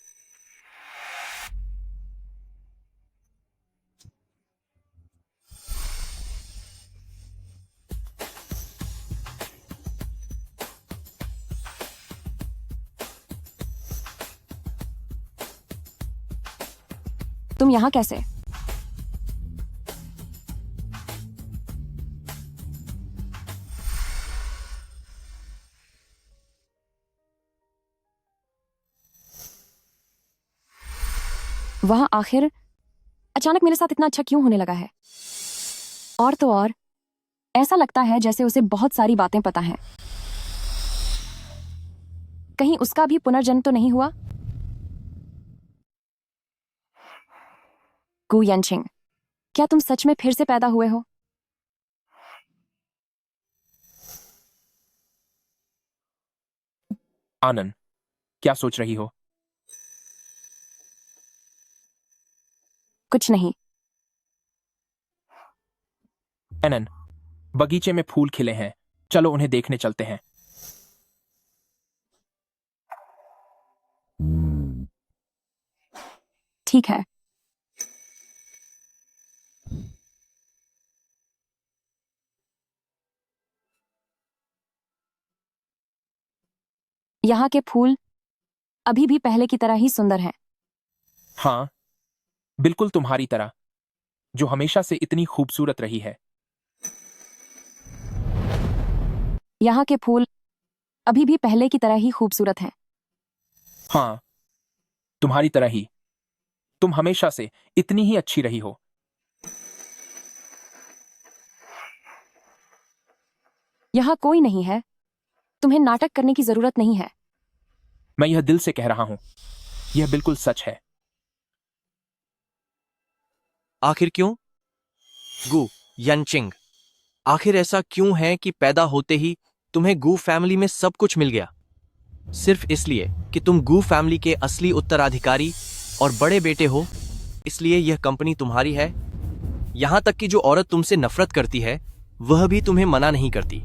S1: तुम यहां कैसे? वहां आखिर अचानक मेरे साथ इतना अच्छा क्यों होने लगा है? और तो और ऐसा लगता है जैसे उसे बहुत सारी बातें पता हैं। कहीं उसका भी पुनर्जन्म तो नहीं हुआ? गु यानचिंग, क्या तुम सच में फिर से पैदा हुए हो?
S3: आनंद, क्या सोच रही हो?
S1: कुछ नहीं।
S3: एनन, बगीचे में फूल खिले हैं, चलो उन्हें देखने चलते हैं।
S1: ठीक है। यहाँ के फूल अभी भी पहले की तरह ही सुंदर हैं।
S3: हाँ, बिल्कुल तुम्हारी तरह, जो हमेशा से इतनी खूबसूरत रही है।
S1: यहाँ के फूल अभी भी पहले की तरह ही खूबसूरत हैं।
S3: हाँ, तुम्हारी तरह ही। तुम हमेशा से इतनी ही अच्छी रही हो।
S1: यहाँ कोई नहीं है। तुम्हें नाटक करने की जरूरत नहीं है।
S3: मैं यह दिल से कह रहा हूं। यह बिल्कुल सच है।
S10: आखिर क्यों? गु यानचिंग, आखिर ऐसा क्यों है कि पैदा होते ही तुम्हें गु फैमिली में सब कुछ मिल गया? सिर्फ इसलिए कि तुम गु फैमिली के असली उत्तराधिकारी और बड़े बेटे हो, इसलिए यह कंपनी तुम्हारी है। यहां तक कि जो औरत तुमसे नफरत करती है वह भी तुम्हें मना नहीं करती।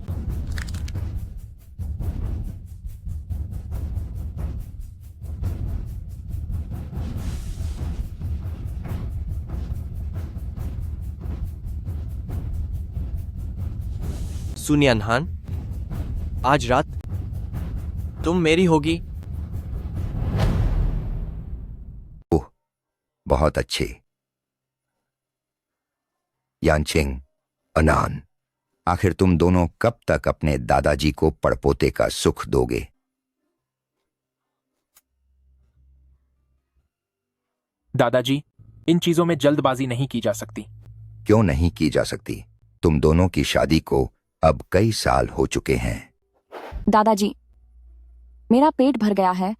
S10: सुनियन हान, आज रात तुम मेरी होगी।
S22: ओह, बहुत अच्छे। यानचिंग, अनान, आखिर तुम दोनों कब तक अपने दादाजी को पड़पोते का सुख दोगे?
S3: दादाजी, इन चीजों में जल्दबाजी नहीं की जा सकती।
S22: क्यों नहीं की जा सकती? तुम दोनों की शादी को अब कई साल हो चुके हैं।
S1: दादाजी, मेरा पेट भर गया है,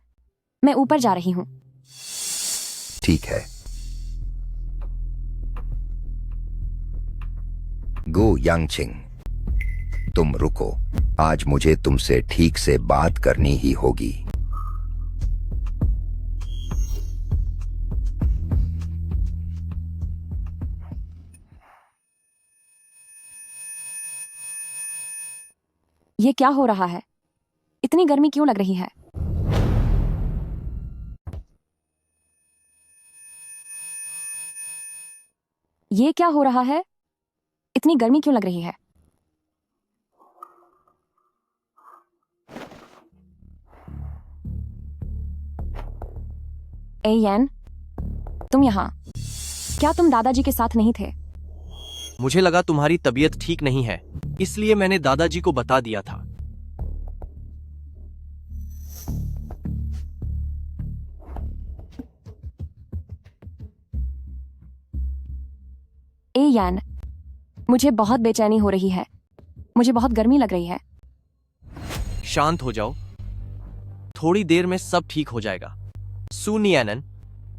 S1: मैं ऊपर जा रही हूँ।
S22: ठीक है। गो यांगचिंग, तुम रुको, आज मुझे तुमसे ठीक से बात करनी ही होगी।
S1: ये क्या हो रहा है? इतनी गर्मी क्यों लग रही है? ये क्या हो रहा है? इतनी गर्मी क्यों लग रही है? ए यैन, तुम यहाँ? क्या तुम दादाजी के साथ नहीं थे?
S10: मुझे लगा तुम्हारी तबीयत ठीक नहीं है, इसलिए मैंने दादाजी को बता दिया था।
S1: ए यान, मुझे बहुत बेचैनी हो रही है, मुझे बहुत गर्मी लग रही है।
S10: शांत हो जाओ, थोड़ी देर में सब ठीक हो जाएगा। सुनियानन,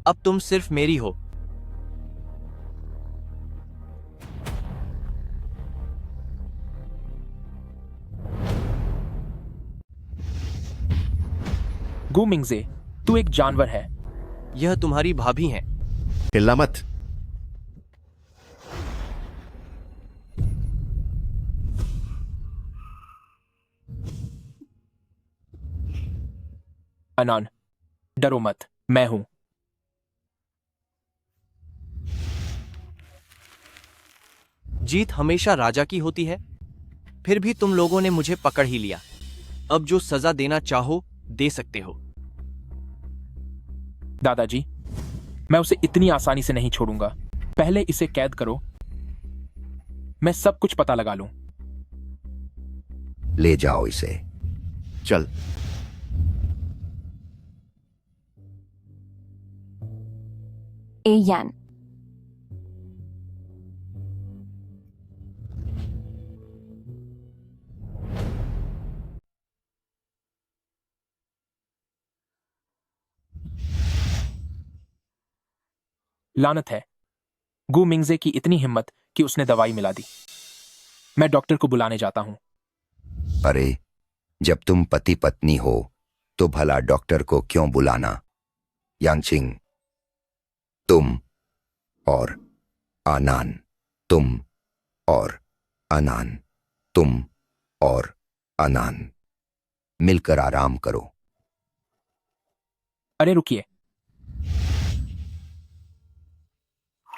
S10: अब तुम सिर्फ मेरी हो।
S3: गु मिंगजे, तू एक जानवर है।
S10: यह तुम्हारी भाभी हैं।
S13: हिलना मत।
S3: अनान, डरो मत, मैं हूं।
S10: जीत हमेशा राजा की होती है, फिर भी तुम लोगों ने मुझे पकड़ ही लिया। अब जो सजा देना चाहो दे सकते हो।
S3: दादाजी, मैं उसे इतनी आसानी से नहीं छोड़ूंगा। पहले इसे कैद करो, मैं सब कुछ पता लगा लूं।
S22: ले जाओ इसे।
S13: चल।
S1: ए यान,
S3: लानत है, गु मिंगजे की इतनी हिम्मत कि उसने दवाई मिला दी। मैं डॉक्टर को बुलाने जाता हूं।
S22: अरे, जब तुम पति पत्नी हो तो भला डॉक्टर को क्यों बुलाना? यांगचिंग, तुम और आनान, तुम और अनान, तुम और अनान, मिलकर आराम करो।
S3: अरे रुकिए।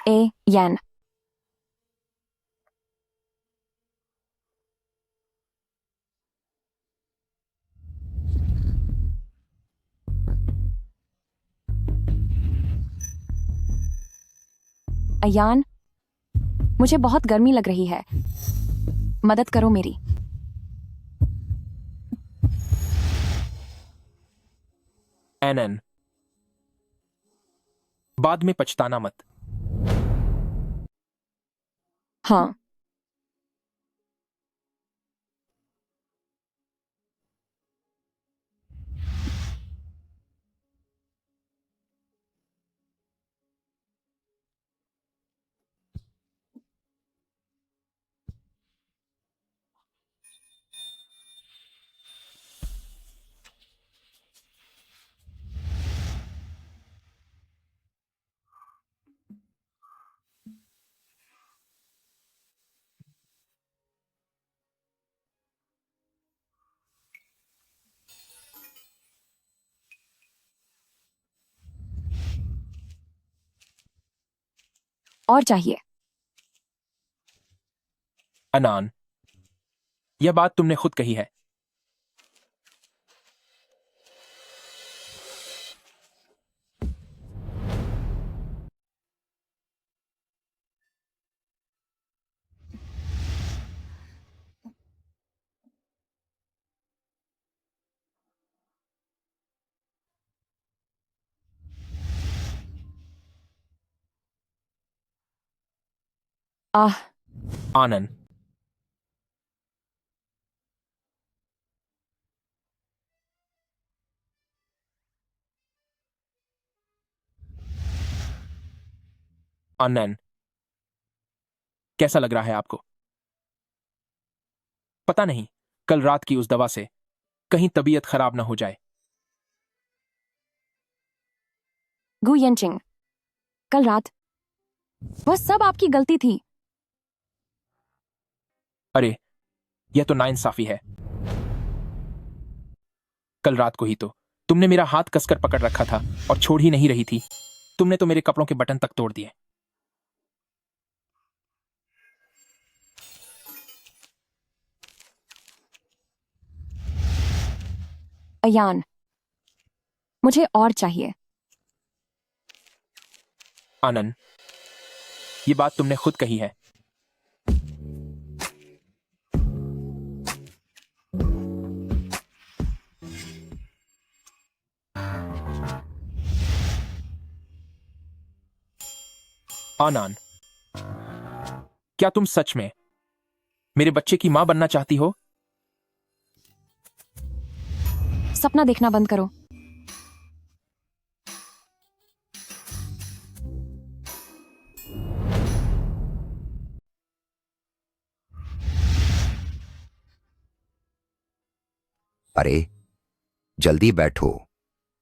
S1: ए यान, अयान, मुझे बहुत गर्मी लग रही है, मदद करो मेरी।
S3: एनएन, बाद में पछताना मत।
S1: हाँ। और चाहिए?
S3: अनान, यह बात तुमने खुद कही है।
S1: आह,
S3: आनंद। आनंद, कैसा लग रहा है आपको? पता नहीं, कल रात की उस दवा से कहीं तबीयत खराब ना हो जाए।
S1: गु यनचिंग, कल रात वह सब आपकी गलती थी।
S3: अरे, यह तो नाइंसाफी है। कल रात को ही तो तुमने मेरा हाथ कसकर पकड़ रखा था और छोड़ ही नहीं रही थी। तुमने तो मेरे कपड़ों के बटन तक तोड़ दिए।
S1: अयान, मुझे और चाहिए।
S3: आनंद, ये बात तुमने खुद कही है। आनंद, क्या तुम सच में मेरे बच्चे की मां बनना चाहती हो?
S1: सपना देखना बंद करो।
S22: अरे जल्दी बैठो,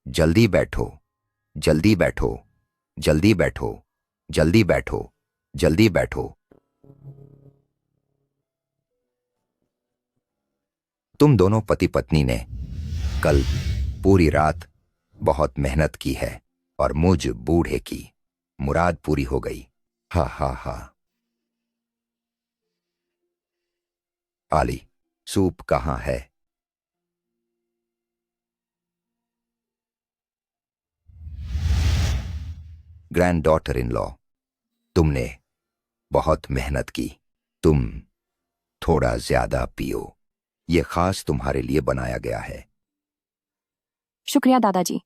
S22: जल्दी बैठो, जल्दी बैठो, जल्दी बैठो, जल्दी बैठो, जल्दी बैठो। तुम दोनों पति पत्नी ने कल पूरी रात बहुत मेहनत की है और मुझ बूढ़े की मुराद पूरी हो गई। हा हा हा। आली, सूप कहाँ है? ग्रैंड डॉटर इन लॉ, तुमने बहुत मेहनत की। तुम थोड़ा ज्यादा पियो, ये खास तुम्हारे लिए बनाया गया है।
S1: शुक्रिया दादाजी।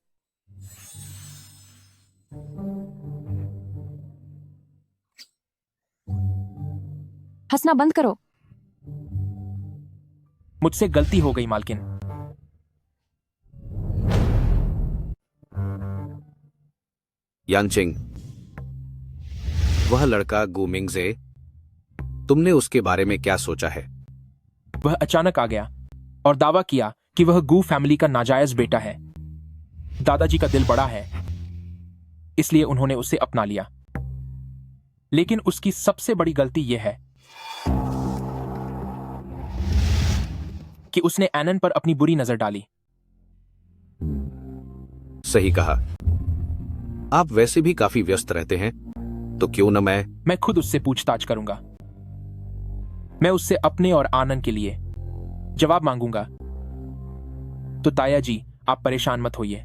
S1: हंसना बंद करो।
S3: मुझसे गलती हो गई मालकिन।
S6: यांगचिंग, वह लड़का गुमिंगजे, तुमने उसके बारे में क्या सोचा है?
S3: वह अचानक आ गया और दावा किया कि वह गू फैमिली का नाजायज बेटा है। दादाजी का दिल बड़ा है, इसलिए उन्होंने उसे अपना लिया। लेकिन उसकी सबसे बड़ी गलती यह है कि उसने एनन पर अपनी बुरी नजर डाली।
S6: सही कहा। आप वैसे भी काफी व्यस्त रहते हैं, तो क्यों न मैं
S3: खुद उससे पूछताछ करूंगा। मैं उससे अपने और आनंद के लिए जवाब मांगूंगा। तो ताया जी, आप परेशान मत होइए।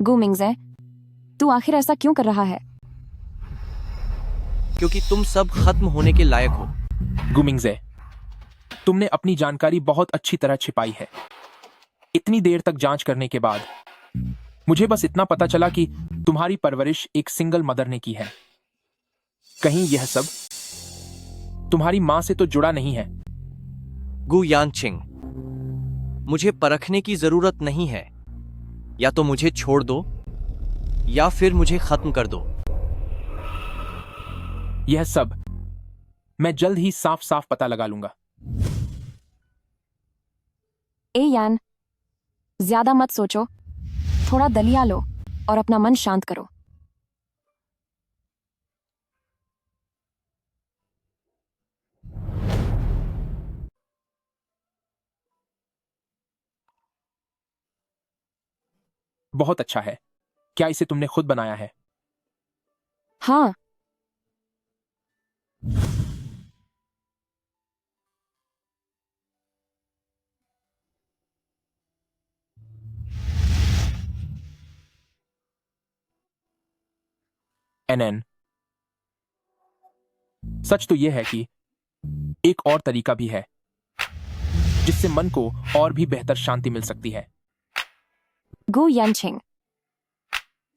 S1: गु मिंगजे, तू आखिर ऐसा क्यों कर रहा है?
S10: क्योंकि तुम सब खत्म होने के लायक हो।
S3: गु मिंगजे, तुमने अपनी जानकारी बहुत अच्छी तरह छिपाई है। इतनी देर तक जांच करने के बाद मुझे बस इतना पता चला कि तुम्हारी परवरिश एक सिंगल मदर ने की है। कहीं यह सब तुम्हारी मां से तो जुड़ा नहीं है?
S10: गु यानचिंग, मुझे परखने की जरूरत नहीं है। या तो मुझे छोड़ दो या फिर मुझे खत्म कर दो।
S3: यह सब मैं जल्द ही साफ साफ पता लगा लूंगा।
S1: ए यान, ज्यादा मत सोचो, थोड़ा दलिया लो और अपना मन शांत करो।
S3: बहुत अच्छा है। क्या इसे तुमने खुद बनाया है?
S1: हाँ।
S3: एनएन, सच तो यह है कि एक और तरीका भी है जिससे मन को और भी बेहतर शांति मिल सकती है।
S1: गो यानछिंग,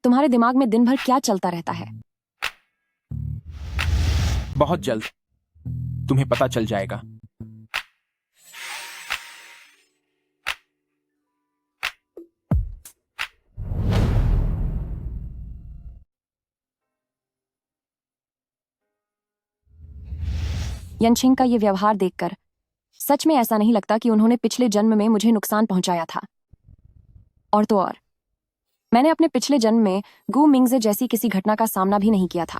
S1: तुम्हारे दिमाग में दिन भर क्या चलता रहता है?
S3: बहुत जल्द तुम्हें पता चल जाएगा।
S1: यनछिंग का ये व्यवहार देखकर सच में ऐसा नहीं लगता कि उन्होंने पिछले जन्म में मुझे नुकसान पहुंचाया था। और तो और, मैंने अपने पिछले जन्म में गु मिंगजे जैसी किसी घटना का सामना भी नहीं किया था।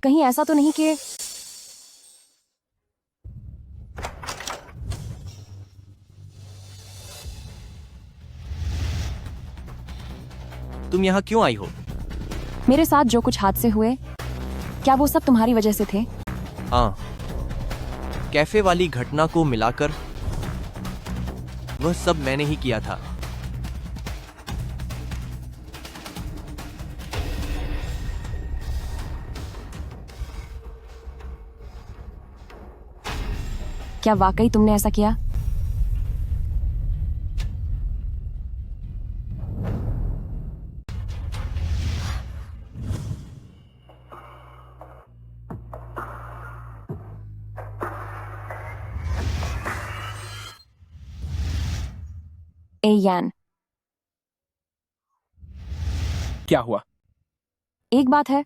S1: कहीं ऐसा तो नहीं कि
S10: तुम यहाँ क्यों आई हो?
S1: मेरे साथ जो कुछ हादसे हुए, क्या वो सब तुम्हारी वजह से थे?
S10: हाँ, कैफे वाली घटना को मिलाकर वह सब मैंने ही किया था।
S1: क्या वाकई तुमने ऐसा किया? ए यान,
S3: क्या हुआ?
S1: एक बात है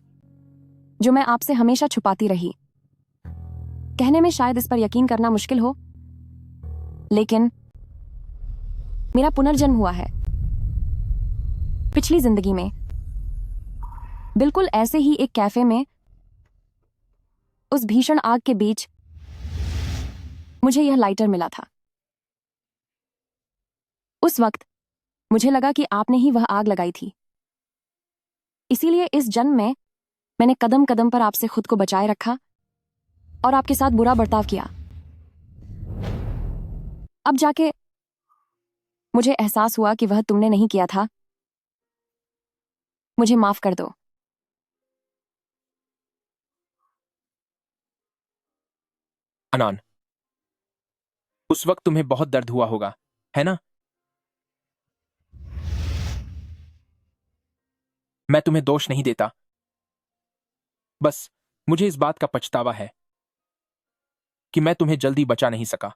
S1: जो मैं आपसे हमेशा छुपाती रही। कहने में शायद इस पर यकीन करना मुश्किल हो, लेकिन मेरा पुनर्जन्म हुआ है। पिछली जिंदगी में बिल्कुल ऐसे ही एक कैफे में, उस भीषण आग के बीच मुझे यह लाइटर मिला था। उस वक्त मुझे लगा कि आपने ही वह आग लगाई थी। इसीलिए इस जन्म में मैंने कदम कदम पर आपसे खुद को बचाए रखा और आपके साथ बुरा बर्ताव किया। अब जाके मुझे एहसास हुआ कि वह तुमने नहीं किया था। मुझे माफ कर दो।
S3: अनान, उस वक्त तुम्हें बहुत दर्द हुआ होगा, है ना? मैं तुम्हें दोष नहीं देता, बस मुझे इस बात का पछतावा है कि मैं तुम्हें जल्दी बचा नहीं सका।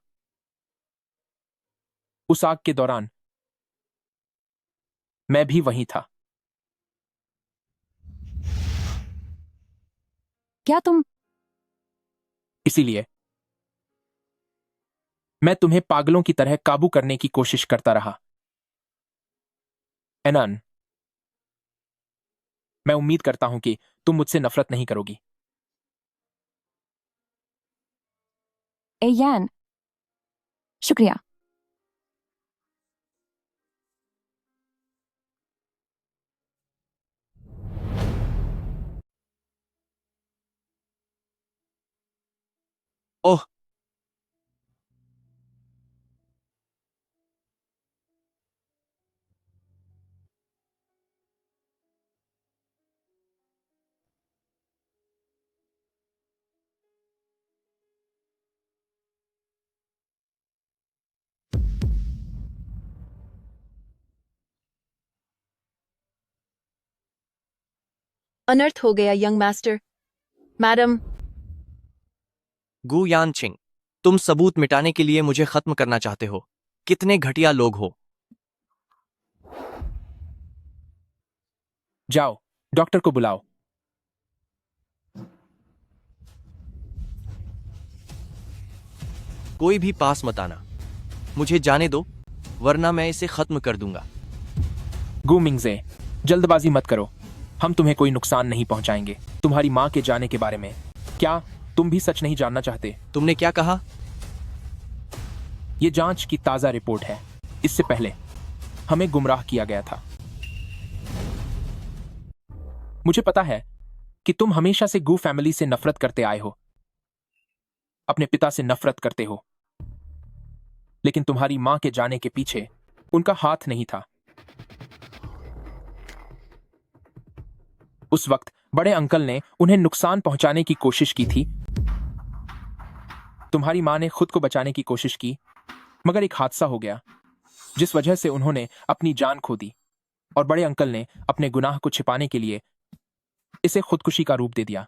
S3: उस आग के दौरान मैं भी वहीं था।
S1: क्या तुम?
S3: इसीलिए मैं तुम्हें पागलों की तरह काबू करने की कोशिश करता रहा। एनान, मैं उम्मीद करता हूं कि तुम मुझसे नफरत नहीं करोगी।
S1: ए यान, शुक्रिया।
S10: ओह,
S4: अनर्थ हो गया यंग मास्टर। मैडम,
S10: गु यानछिंग, तुम सबूत मिटाने के लिए मुझे खत्म करना चाहते हो। कितने घटिया लोग हो।
S3: जाओ, डॉक्टर को बुलाओ।
S10: कोई भी पास मत आना। मुझे जाने दो, वरना मैं इसे खत्म कर दूंगा।
S3: गु मिंगजे, जल्दबाजी मत करो। हम तुम्हें कोई नुकसान नहीं पहुंचाएंगे। तुम्हारी मां के जाने के बारे में क्या तुम भी सच नहीं जानना चाहते?
S10: तुमने क्या कहा?
S3: यह जांच की ताजा रिपोर्ट है। इससे पहले हमें गुमराह किया गया था। मुझे पता है कि तुम हमेशा से गु फैमिली से नफरत करते आए हो, अपने पिता से नफरत करते हो, लेकिन तुम्हारी मां के जाने के पीछे उनका हाथ नहीं था। उस वक्त बड़े अंकल ने उन्हें नुकसान पहुंचाने की कोशिश की थी। तुम्हारी माँ ने खुद को बचाने की कोशिश की, मगर एक हादसा हो गया जिस वजह से उन्होंने अपनी जान खो दी, और बड़े अंकल ने अपने गुनाह को छिपाने के लिए इसे खुदकुशी का रूप दे दिया।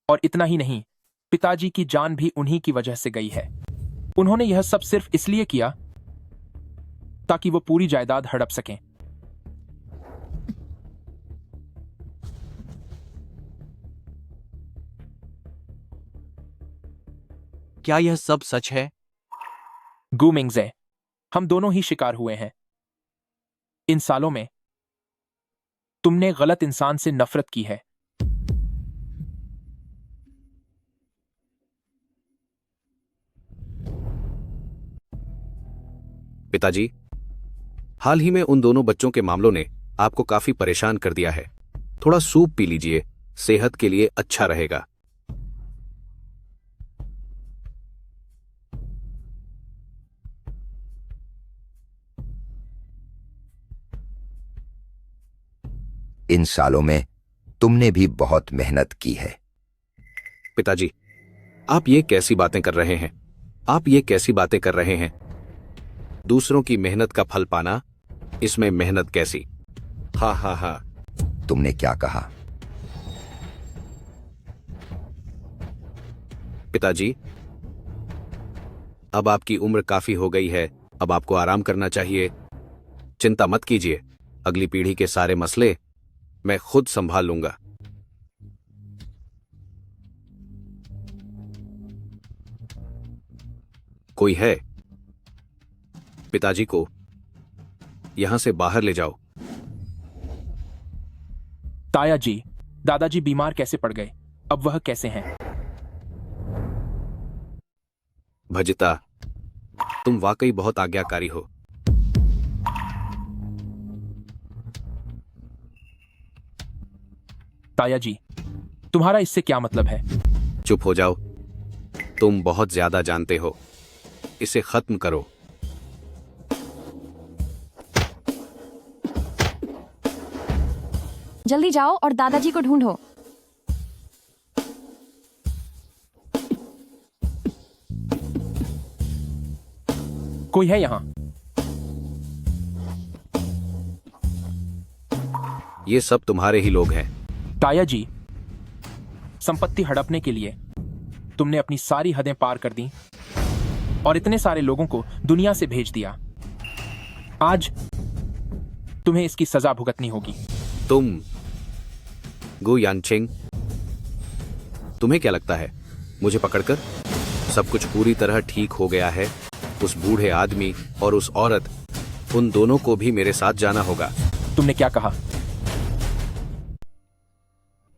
S3: और इतना ही नहीं, पिताजी की जान भी उन्हीं की वजह से गई है। उन्होंने यह सब सिर्फ इसलिए किया ताकि वो पूरी जायदाद हड़प सकें।
S10: क्या यह सब सच है?
S3: गु मिंगजे, हम दोनों ही शिकार हुए हैं। इन सालों में तुमने गलत इंसान से नफरत की है।
S6: पिताजी, हाल ही में उन दोनों बच्चों के मामलों ने आपको काफी परेशान कर दिया है। थोड़ा सूप पी लीजिए, सेहत के लिए अच्छा रहेगा।
S22: इन सालों में तुमने भी बहुत मेहनत की है।
S6: पिताजी, आप ये कैसी बातें कर रहे हैं? आप ये कैसी बातें कर रहे हैं? दूसरों की मेहनत का फल पाना, इसमें मेहनत कैसी? हा हा हा।
S22: तुमने क्या कहा?
S6: पिताजी, अब आपकी उम्र काफी हो गई है, अब आपको आराम करना चाहिए। चिंता मत कीजिए, अगली पीढ़ी के सारे मसले मैं खुद संभाल लूंगा। कोई है? पिताजी को यहां से बाहर ले जाओ।
S3: ताया जी, दादाजी बीमार कैसे पड़ गए? अब वह कैसे हैं?
S6: भजिता, तुम वाकई बहुत आज्ञाकारी हो।
S3: ताया जी, तुम्हारा इससे क्या मतलब है?
S6: चुप हो जाओ, तुम बहुत ज्यादा जानते हो। इसे खत्म करो।
S1: जल्दी जाओ और दादाजी को ढूंढो।
S3: कोई है यहां?
S6: ये सब तुम्हारे ही लोग हैं।
S3: ताया जी, संपत्ति हड़पने के लिए तुमने अपनी सारी हदें पार कर दी और इतने सारे लोगों को दुनिया से भेज दिया। आज तुम्हें इसकी सजा भुगतनी होगी।
S6: तुम गु यानचेंग, तुम्हें क्या लगता है मुझे पकड़कर सब कुछ पूरी तरह ठीक हो गया है? उस बूढ़े आदमी और उस औरत, उन दोनों को भी मेरे साथ जाना होगा।
S3: तुमने क्या कहा?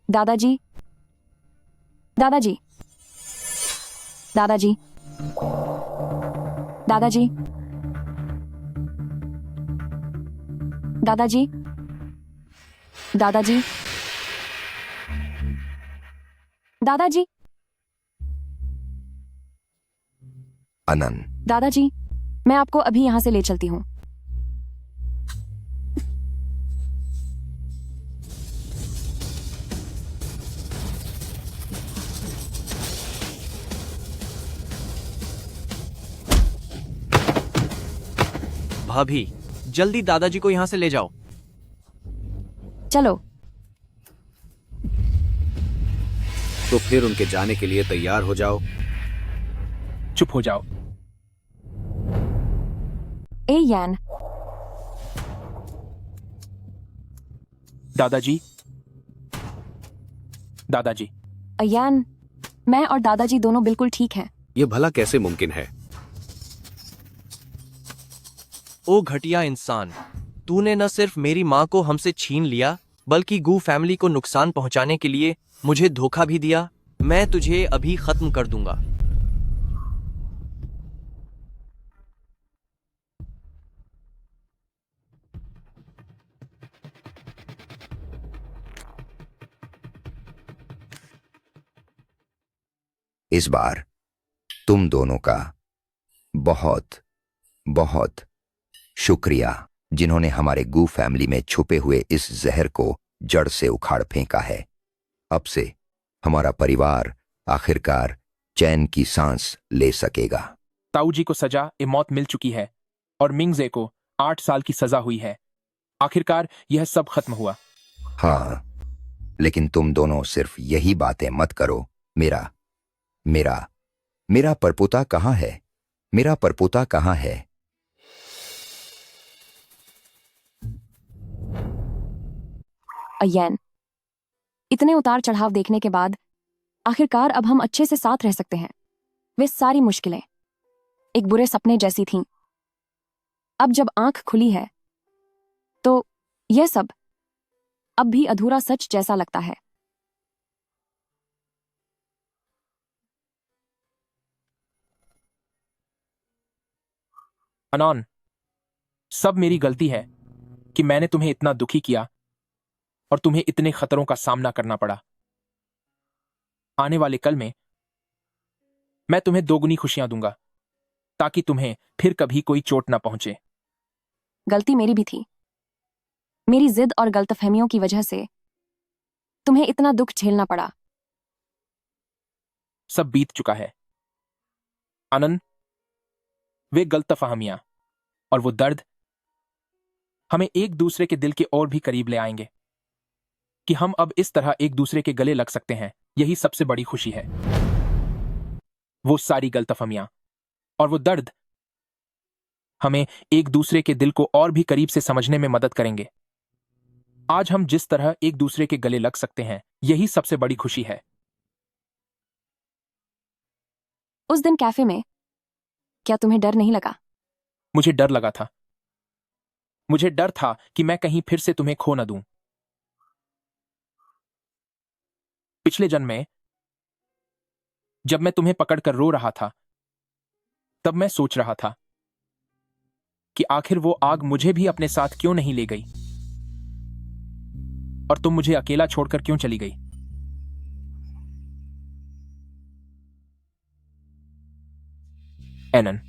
S1: दादाजी, दादाजी, दादाजी, दादाजी, दादाजी, दादाजी, दादाजी,
S22: अनन,
S1: दादाजी, मैं आपको अभी यहां से ले चलती हूं।
S10: भाभी, जल्दी दादाजी को यहां से ले जाओ।
S1: चलो।
S6: तो फिर उनके जाने के लिए तैयार हो जाओ।
S3: चुप हो जाओ।
S1: ए यान,
S3: दादाजी, दादाजी,
S1: अयान, मैं और दादाजी दोनों बिल्कुल ठीक हैं।
S6: ये भला कैसे मुमकिन है?
S10: ओ घटिया इंसान, तूने न सिर्फ मेरी माँ को हमसे छीन लिया, बल्कि गू फैमिली को नुकसान पहुंचाने के लिए मुझे धोखा भी दिया। मैं तुझे अभी खत्म कर दूंगा।
S22: इस बार तुम दोनों का बहुत बहुत शुक्रिया, जिन्होंने हमारे गू फैमिली में छुपे हुए इस जहर को जड़ से उखाड़ फेंका है। अब से हमारा परिवार आखिरकार चैन की सांस ले सकेगा।
S3: ताऊ जी को सजा ए मौत मिल चुकी है और मिंगजे को 8 साल की सजा हुई है। आखिरकार यह सब खत्म हुआ।
S22: हाँ, लेकिन तुम दोनों सिर्फ यही बातें मत करो। मेरा मेरा मेरा परपोता कहाँ है? मेरा परपोता कहाँ है?
S1: अय्यन, इतने उतार चढ़ाव देखने के बाद आखिरकार अब हम अच्छे से साथ रह सकते हैं। वे सारी मुश्किलें एक बुरे सपने जैसी थीं। अब जब आंख खुली है तो यह सब अब भी अधूरा सच जैसा लगता है।
S3: अनॉन, सब मेरी गलती है कि मैंने तुम्हें इतना दुखी किया और तुम्हें इतने खतरों का सामना करना पड़ा। आने वाले कल में मैं तुम्हें 2 गुनी खुशियां दूंगा ताकि तुम्हें फिर कभी कोई चोट ना पहुंचे।
S1: गलती मेरी भी थी। मेरी जिद और गलतफहमियों की वजह से तुम्हें इतना दुख झेलना पड़ा।
S3: सब बीत चुका है आनंद। वे गलतफहमियां और वो दर्द हमें एक दूसरे के दिल के और भी करीब ले आएंगे कि हम अब इस तरह एक दूसरे के गले लग सकते हैं। यही सबसे बड़ी खुशी है। वो सारी गलतफहमियां और वो दर्द हमें एक दूसरे के दिल को और भी करीब से समझने में मदद करेंगे। आज हम जिस तरह एक दूसरे के गले लग सकते हैं, यही सबसे बड़ी खुशी है।
S1: उस दिन कैफे में क्या तुम्हें डर नहीं लगा?
S3: मुझे डर लगा था। मुझे डर था कि मैं कहीं फिर से तुम्हें खो न दूं। पिछले जन्म में जब मैं तुम्हें पकड़कर रो रहा था, तब मैं सोच रहा था कि आखिर वो आग मुझे भी अपने साथ क्यों नहीं ले गई और तुम मुझे अकेला छोड़कर क्यों चली गई। एनन।